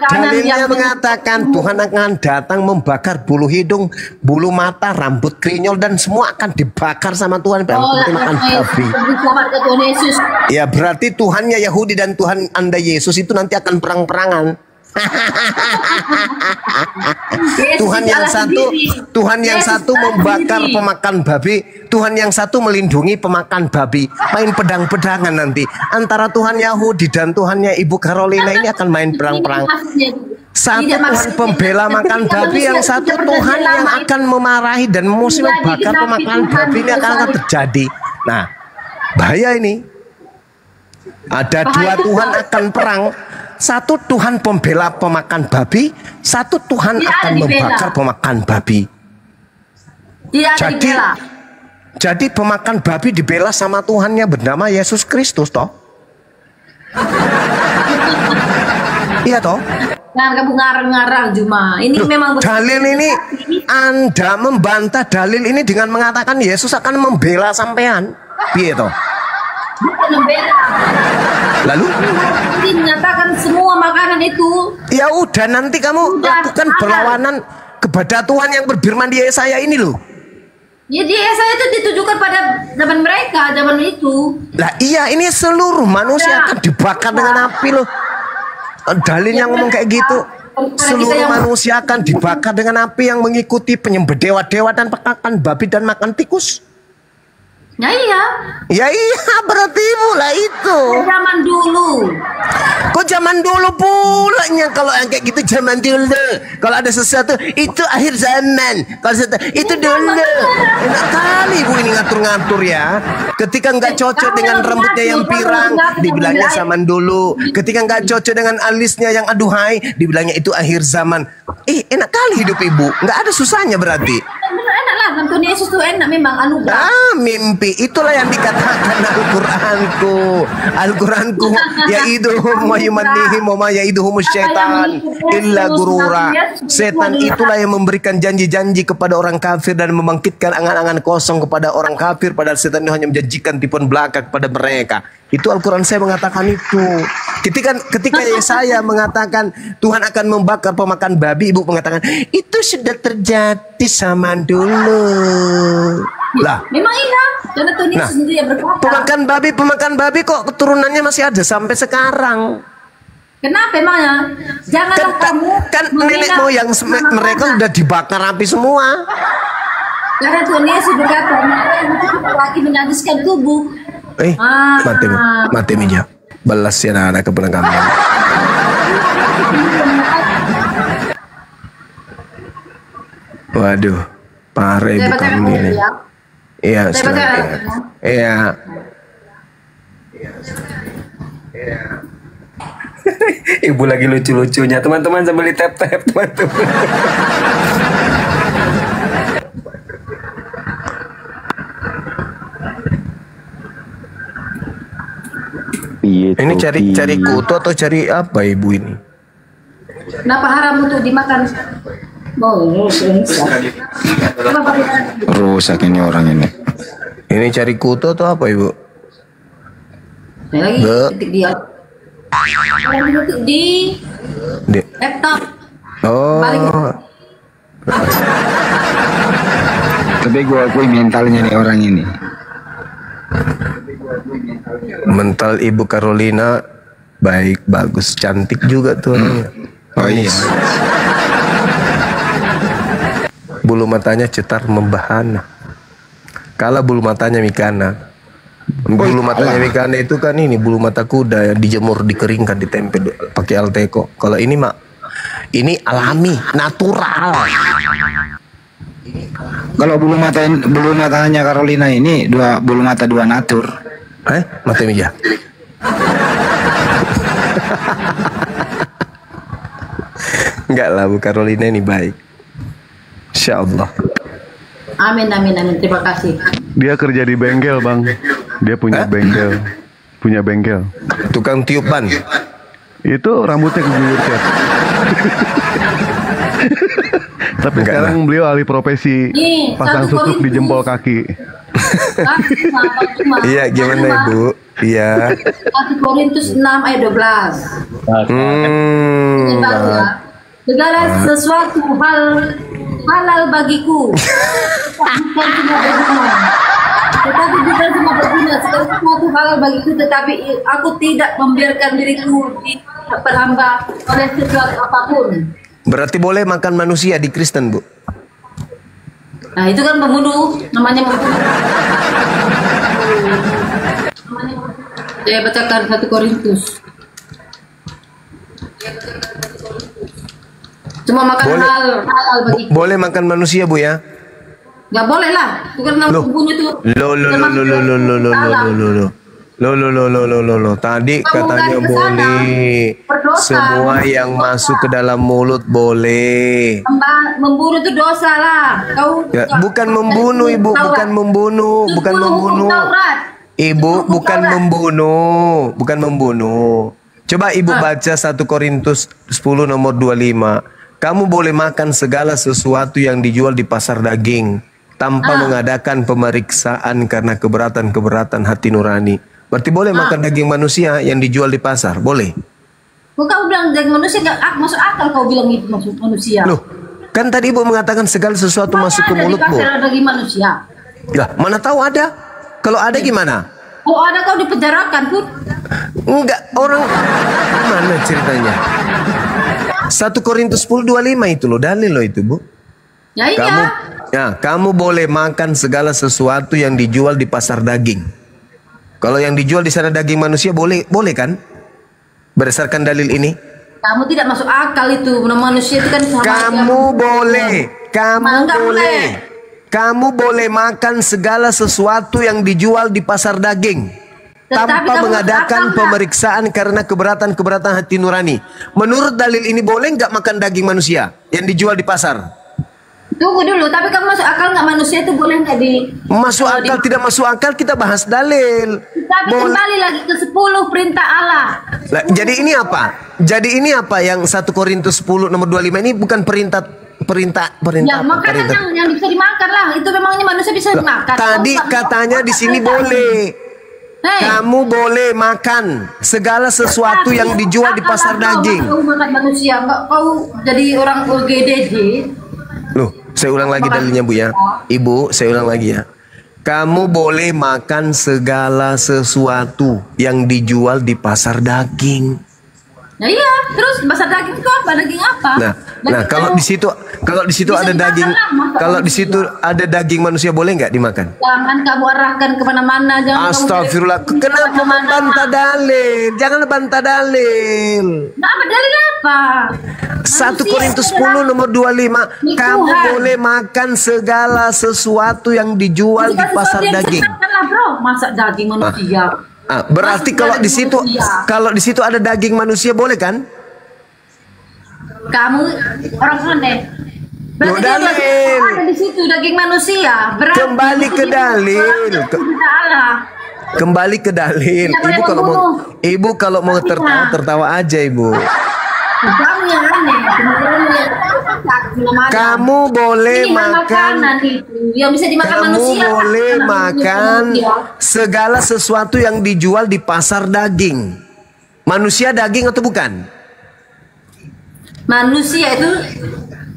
dalilnya mengatakan Tuhan akan datang membakar bulu hidung, bulu mata, rambut krinyol dan semua akan dibakar sama Tuhan. Makan babi. Ya berarti Tuhannya Yahudi dan Tuhan Anda Yesus itu nanti akan perang-perangan. Tuhan yang satu membakar pemakan babi, Tuhan yang satu melindungi pemakan babi. Main pedang-pedangan nanti antara Tuhan Yahudi dan Tuhannya Ibu Carolina ini akan main perang-perang. Satu Tuhan pembela makan babi, yang satu Tuhan yang akan memarahi dan musuh membakar pemakan babi. Ini akan terjadi. Nah, bahaya ini. Ada dua Tuhan akan perang. Satu Tuhan pembela pemakan babi, satu Tuhan akan membakar pemakan babi. Jadi pemakan babi dibela sama Tuhannya bernama Yesus Kristus toh? Iya toh? Jangan kamu ngarang-ngarang Juma. Ini memang dalil ini Anda membantah dalil ini dengan mengatakan Yesus akan membela sampean. Piye toh? Bukan membela. Lalu? Ini menyatakan semua makanan itu. Ya udah nanti kamu lakukan perlawanan kepada Tuhan yang berfirman di Yesaya ini loh. Ya di Yesaya itu ditujukan pada zaman mereka, zaman itu. Lah iya, ini seluruh manusia akan dibakar dengan api loh. Dalil yang ngomong kayak gitu. Seluruh manusia akan dibakar dengan api yang mengikuti penyembah dewa-dewa dan pekakan babi dan makan tikus. Ya iya. Ya iya, berarti ibu lah itu. Zaman dulu. Kok zaman dulu pulanya, kalau yang kayak gitu zaman dulu. Kalau ada sesuatu itu akhir zaman. Kalau sesuatu itu dulu. Enak kali ibu ini ngatur-ngatur ya. Ketika nggak cocok dengan rambutnya yang pirang, dibilangnya zaman dulu. Ketika nggak cocok dengan alisnya yang aduhai, dibilangnya itu akhir zaman. Enak kali hidup ibu. Nggak ada susahnya berarti. Enak lah, Tuhan Yesus tuh enak memang anugerah. Mimpi itulah yang dikatakan Al-Quranku ya iduhum wa yumannihim wa ma yaiduhum syaitan illa gurura. Setan itulah yang memberikan janji-janji kepada orang kafir dan membangkitkan angan-angan kosong kepada orang kafir, padahal setan itu hanya menjanjikan tipuan belaka kepada mereka. Itu Al-Quran saya mengatakan itu. Ketika saya mengatakan Tuhan akan membakar pemakan babi, ibu mengatakan itu sudah terjadi zaman dulu. Lah, memang iya. Karena Tuhan Yesus sendiri yang berkata. Pemakan babi kok keturunannya masih ada sampai sekarang. Kenapa emangnya? Janganlah kamu kan nenek moyang mereka udah dibakar api semua. Karena Tuhan Yesus berkata, laki menajiskan tubuh. Mati minyak. Balas ya anak kepulang kamu. Waduh, parah ibu kamu ini. Iya, iya. Ibu lagi lucu-lucunya, teman-teman, sambil di tap-tap, teman-teman. Ini cari kutu atau cari apa ibu ini? Kenapa haram untuk dimakan? Rusak ini orang ini. Ini cari kutu atau apa ibu? Lagi ketik dia. Ketik di laptop. Oh. Tapi gua akui mentalnya nih orang ini. Mental ibu Carolina baik, bagus, cantik juga tuh. Oh iya. Bulu matanya cetar membahana. Kala bulu matanya Mikana. Bulu matanya Mikana itu kan ini bulu mata kuda yang dijemur, dikeringkan, ditempel pakai Alteco. Kalau ini mak, ini alami, natural. Kalau bulu matanya Carolina ini bulu mata dua natur. Mata meja. Enggak lah, Bu Carolina ini baik. Insya Allah. Amin, amin, amin. Terima kasih. Dia kerja di bengkel, Bang. Dia punya bengkel. Punya bengkel. Tukang tiup ban. Itu rambutnya keguyur, Cep. Tapi sekarang beliau alih profesi pasang susuk di jempol kaki. Iya, gimana Ibu? Iya. 1 Korintus 6 ayat 12. Segala sesuatu halal bagiku, bukan cuma berguna, tetapi bukan cuma berguna. Segala sesuatu halal bagiku, tetapi aku tidak membiarkan diriku diperhamba oleh sesuatu apapun. Berarti boleh makan manusia di Kristen, Bu? Nah, itu kan membunuh, namanya membunuh. Saya bacakan 1 Korintus. Cuma makan halal bagi. Boleh makan manusia, Bu ya? Nggak boleh lah. Itu kan membunuh itu. Tadi katanya boleh. Semua yang masuk ke dalam mulut boleh. Membunuh itu dosa lah. Kau bukan membunuh, Ibu, bukan membunuh, bukan membunuh. Ibu bukan membunuh, bukan membunuh. Coba Ibu baca 1 Korintus 10 nomor 25. Kamu boleh makan segala sesuatu yang dijual di pasar daging tanpa mengadakan pemeriksaan karena keberatan-keberatan hati nurani. Berarti boleh makan daging manusia yang dijual di pasar, boleh? Kau bilang daging manusia nggak masuk akal, kau bilang itu masuk manusia. Loh, kan tadi Ibu mengatakan segala sesuatu masuk ke mulut, Bu. Ada daging manusia. Lah, mana tahu ada? Kalau ada gimana? Oh, ada, kau dipenjarakan pun. Enggak, orang mana ceritanya? 1 Korintus 10:25 itu loh, dalil loh itu, Bu. Ya iya. Ya, kamu boleh makan segala sesuatu yang dijual di pasar daging. Kalau yang dijual di sana daging manusia boleh kan? Berdasarkan dalil ini. Kamu tidak masuk akal itu. Manusia itu kan sama Kamu boleh makan segala sesuatu yang dijual di pasar daging. Tanpa mengadakan pemeriksaan karena keberatan hati nurani. Menurut dalil ini boleh nggak makan daging manusia yang dijual di pasar? Tunggu dulu, tapi kamu masuk akal nggak manusia itu boleh nggak di? Masuk akal tidak masuk akal kita bahas dalil. Tapi kembali lagi ke 10 perintah Allah. Jadi ini apa? Jadi ini apa yang 1 Korintus 10 nomor 25 ini bukan perintah. Ya makanan yang bisa dimakan lah. Itu memangnya manusia bisa dimakan. Tadi katanya di sini boleh. Kamu boleh makan segala sesuatu yang dijual di pasar daging. Kau makan manusia, enggak kau jadi orang UGDJ. Loh, saya ulang lagi dalilnya Bu ya. Ibu, saya ulang lagi ya. Kamu boleh makan segala sesuatu yang dijual di pasar daging. Nah iya, terus pasar daging itu apa? Daging apa? Nah, kalau di situ ada daging, kalau di situ ada daging manusia boleh nggak dimakan? Jangan kamu arahkan kemana-mana. Astagfirullah. Kenapa membantah dalil? Jangan bantah dalil. Nah, apa dalil apa? 1 Korintus 10 nomor 25. Kamu boleh makan segala sesuatu yang dijual di pasar daging. Makanlah bro, masak daging manusia. Berarti kalau di situ ada daging manusia boleh kan? Kamu orang aneh. Berarti ada di situ daging manusia. Kembali ke dalil. Kembali ke dalil. Ibu kalau mau tertawa aja ibu. Kamu yang aneh. Kamu boleh makan. Yang bisa dimakan kamu manusia. Boleh makan segala sesuatu yang dijual di pasar daging. Manusia daging atau bukan? Manusia itu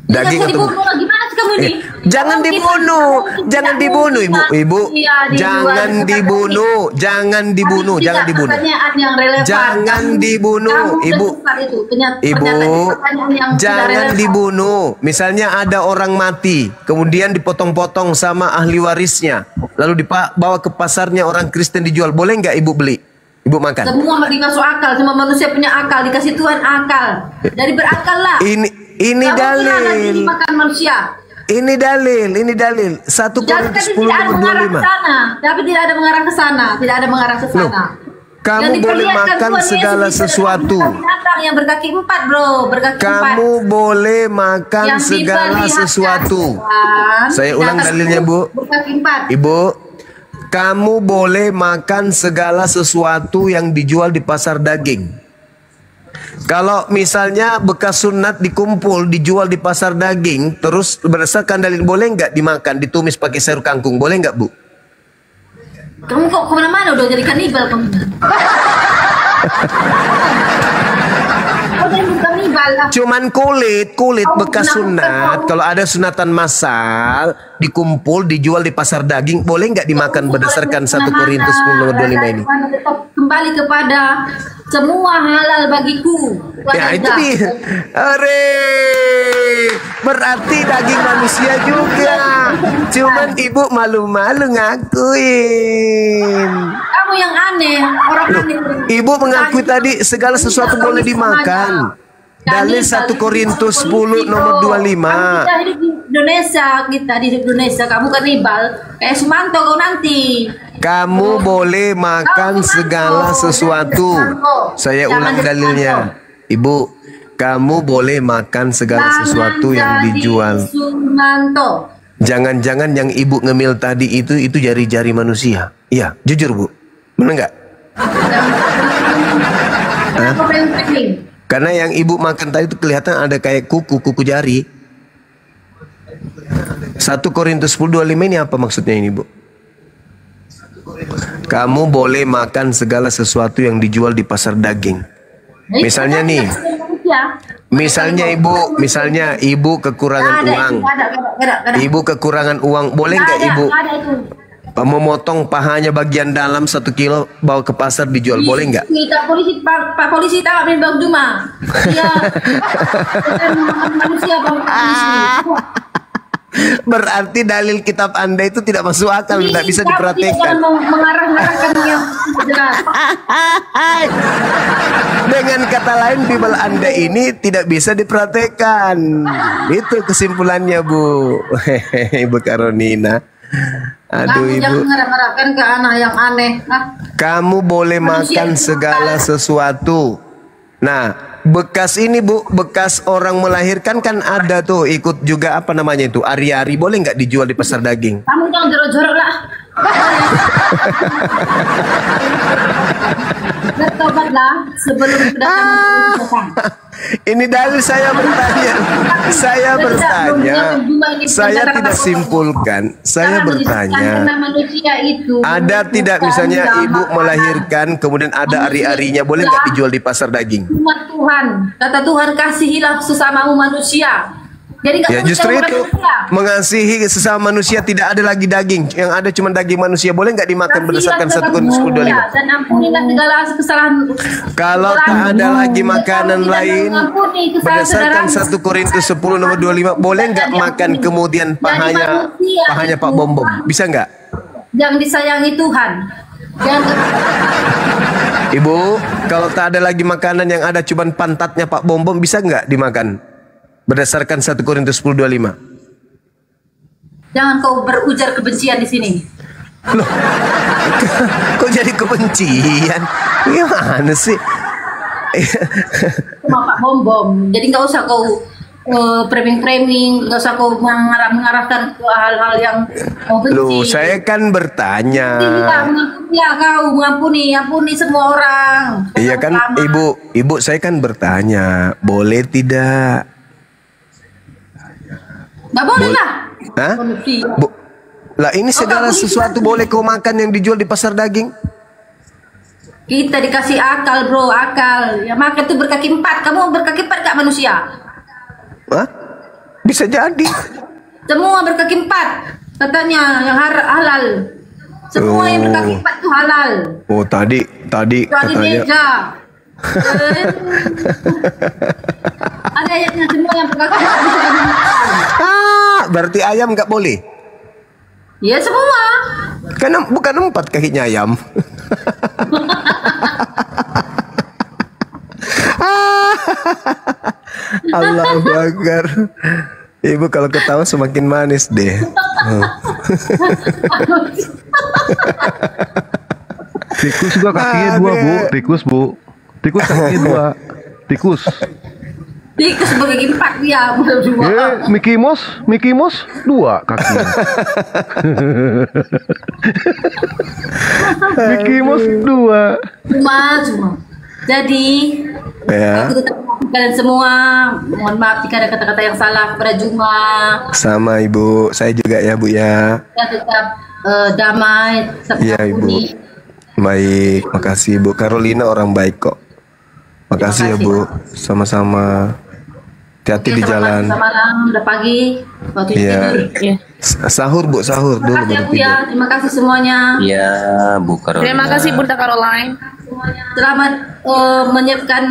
daging atau bukan? Gimana sih kamu ini? Jangan dibunuh, ibu. Jangan dibunuh. Jangan dibunuh. Ibu. Jangan dibunuh. Misalnya ada orang mati, kemudian dipotong-potong sama ahli warisnya, lalu dibawa ke pasarnya orang Kristen dijual. Boleh nggak ibu beli? Ibu makan. Semua masuk akal. Semua manusia punya akal. Dikasih Tuhan akal. Dari berakal lah. Ini dalil. Dimakan manusia. Ini dalil. 1 Korintus 10 nomor 25. Tapi tidak ada mengarah ke sana. Tidak ada mengarah ke sana. Kamu boleh makan segala sesuatu. Yang berkaki 4 bro. Kamu boleh makan segala sesuatu. Saya ulang dalilnya Bu. Berkaki 4. Ibu, kamu boleh makan segala sesuatu yang dijual di pasar daging. Kalau misalnya bekas sunat dikumpul dijual di pasar daging, terus berdasarkan dalil boleh nggak dimakan, ditumis pakai sayur kangkung, boleh nggak Bu? Kamu kok kemana-mana udah jadi kanibal kamu. Cuman kulit bekas sunat. Kalau ada sunatan massal dikumpul dijual di pasar daging, boleh nggak dimakan berdasarkan 1 Korintus 10:25 ini? Kembali kepada semua halal bagiku. Ya itu dia. Berarti daging manusia juga. Cuman ibu malu-malu ngakuin. Kamu yang aneh, orang aneh. Ibu mengakui tadi segala sesuatu boleh dimakan. Dalil 1 Korintus 10 nomor 25. Kita hidup di Indonesia, kamu kanibal. Kayak Sumanto kau nanti. Kamu boleh makan segala sesuatu. Saya ulang dalilnya. Ibu, kamu boleh makan segala sesuatu yang dijual. Jangan-jangan yang ibu ngemil tadi itu jari-jari manusia. Iya, jujur Bu. Benar nggak? Karena yang ibu makan tadi itu kelihatan ada kayak kuku jari. 1 Korintus 10:25 ini apa maksudnya ini Bu? Kamu boleh makan segala sesuatu yang dijual di pasar daging. Misalnya nih, misalnya ibu kekurangan uang. Ibu kekurangan uang, boleh nggak ibu memotong pahanya bagian dalam 1 kilo bawa ke pasar dijual, boleh nggak? Pak polisi tangkap Bang Juma. Dia manusia Bang polisi. Berarti dalil kitab Anda itu tidak masuk akal, tidak bisa diperhatikan. Mengarah-arahkan yang jelas. Dengan kata lain, Bible Anda ini tidak bisa diperhatikan. Itu kesimpulannya, Bu. Ibu Carolina. Aduh, Kamu Ibu. jangan mengarah-arahkan ke anak yang aneh. Kamu boleh makan segala sesuatu. Nah, bekas ini, Bu, bekas orang melahirkan kan ada tuh, ikut juga apa namanya itu, ari-ari, boleh nggak dijual di pasar daging? Kamu jangan jorok-jorok lah. Bertobatlah sebelum kedatangan. Ini dalil saya bertanya. Saya tidak simpulkan. Saya bertanya. Ada tidak misalnya ibu melahirkan kemudian ada ari-arinya, boleh nggak dijual di pasar daging? Umat Tuhan, kata Tuhan, kasihilah sesamamu manusia. Jadi Ya justru itu, mengasihi sesama manusia, tidak ada lagi daging, yang ada cuma daging manusia. Boleh nggak dimakan berdasarkan 1 Korintus 10:25? Dan ampunilah segala kesalahan. Kalau tak ada lagi makanan lain, berdasarkan 1 Korintus 10 nomor 25, boleh nggak makan kemudian pahanya Pak Bom Bom? Bisa nggak? Yang disayangi Tuhan. Ibu, kalau tak ada lagi makanan, yang ada cuma pantatnya Pak Bom Bom, bisa nggak dimakan? Berdasarkan 1 Korintus 10:25. Jangan kau berujar kebencian di sini. Loh, kok jadi kebencian? Gimana sih? Sama Pak Bom Bom. Jadi nggak usah kau framing, nggak usah kau mengarahkan ke hal-hal yang mau benci. Loh, saya kan bertanya. Ya, kau ampuni semua orang. Iya kan, ibu saya kan bertanya, boleh tidak? Nggak boleh lah. Hah? Lah ini segala sesuatu boleh kau makan yang dijual di pasar daging? Kita dikasih akal, bro, akal. Ya makan tuh berkaki 4. Kamu berkaki 4 gak manusia? Hah? Bisa jadi. Semua berkaki 4. Katanya yang halal. Semua yang berkaki 4 tuh halal. Oh, tadi katanya. Meja. Ada ayatnya, semua yang berkaki 4. Berarti ayam nggak boleh? Ya semua. Kan bukan 4 kakinya ayam. Allahu Akbar. Ibu kalau ketawa semakin manis deh. Tikus juga kakinya 2, Bu. Tikus kakinya 2. Tikus berkaki 4 dia. Mickey Mouse 2 kakinya. Mickey Mouse 2. Cuma. Jadi Ya. aku tetap kalian semua. Mohon maaf jika ada kata-kata yang salah kepada Juma. Sama Ibu, saya juga ya Bu ya. Kita tetap damai, tetap Iya Ibu. ampuni. Baik, makasih Ibu. Carolina orang baik kok. Makasih ya Bu. Sama-sama. Hati-hati di jalan. Malam, udah pagi. Waktu Iya. tidur. Sahur Bu, sahur dulu Terima kasih ya baru Bu ya. tidur. Terima kasih semuanya. Iya, Bu Carolina. Terima kasih Bunda Caroline. Selamat menyiapkan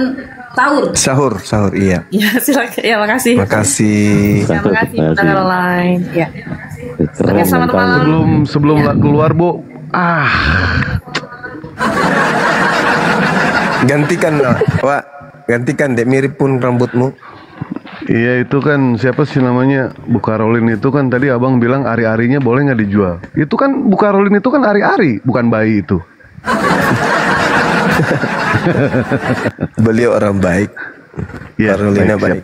sahur. Sahur, iya. Ya, silakan. Ya, makasih. Makasih. Ya, makasih Bunda Caroline. Ya. Oke, selamat malam. Sebelum keluar, Bu. Gantikan loh, Wak. Gantikan deh, mirip pun rambutmu. Iya, itu kan siapa sih namanya, Bu Caroline itu kan tadi abang bilang ari-arinya boleh nggak dijual. Itu kan Bu Caroline itu kan ari-ari, bukan bayi itu. Beliau orang baik. Iya, Carolina baik, baik.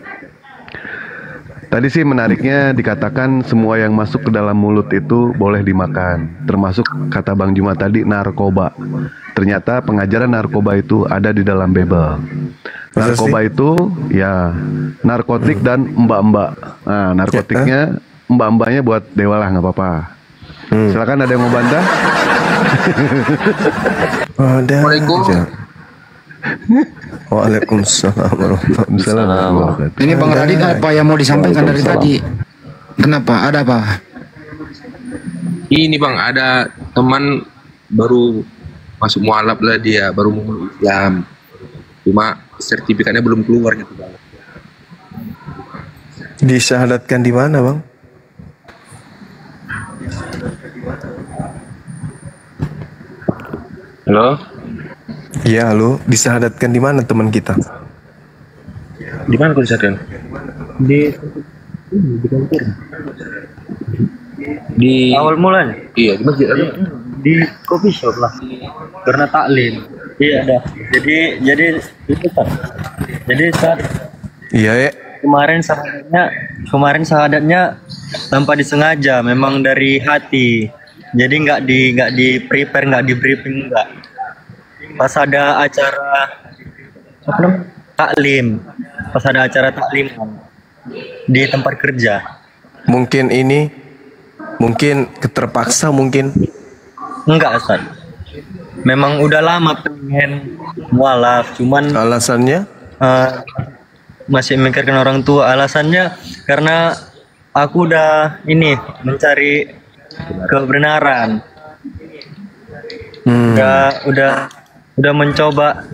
Tadi sih menariknya dikatakan semua yang masuk ke dalam mulut itu boleh dimakan, termasuk kata Bang Juma tadi narkoba. Ternyata pengajaran narkoba itu ada di dalam Bible. Narkoba itu ya narkotik dan mbak-mbak. Nah, narkotiknya mbak-mbaknya buat dewa lah, nggak apa-apa. Silakan, ada yang mau bantah? Assalamualaikum. Waalaikumsalam warahmatullahi wabarakatuh. Ini Bang Radit apa yang mau disampaikan dari tadi? Kenapa? Ada apa? Ini Bang, ada teman baru masuk mualaf lah, dia baru mau Islam. Cuma sertifikatnya belum keluar gitu Bang. Disyahadatkan di mana Bang? Halo? Iya, halo. Disahadatkan di mana teman kita? Di mana kau disatukan? Di kantor. Di Awal mulanya iya di masjid ada. di coffee shop lah, karena taklim. Iya dah. Jadi itu kan. Jadi saat Iya, ya. kemarin sahadatnya tanpa disengaja, memang dari hati. Jadi nggak di prepare, nggak di briefing, nggak. Pas ada acara apa namanya? Taklim. Pas ada acara taklim di tempat kerja. Mungkin keterpaksa mungkin. Enggak, Ustaz. Memang udah lama pengen mualaf, cuman Alasannya? masih memikirkan orang tua. Alasannya karena aku udah mencari kebenaran. Udah mencoba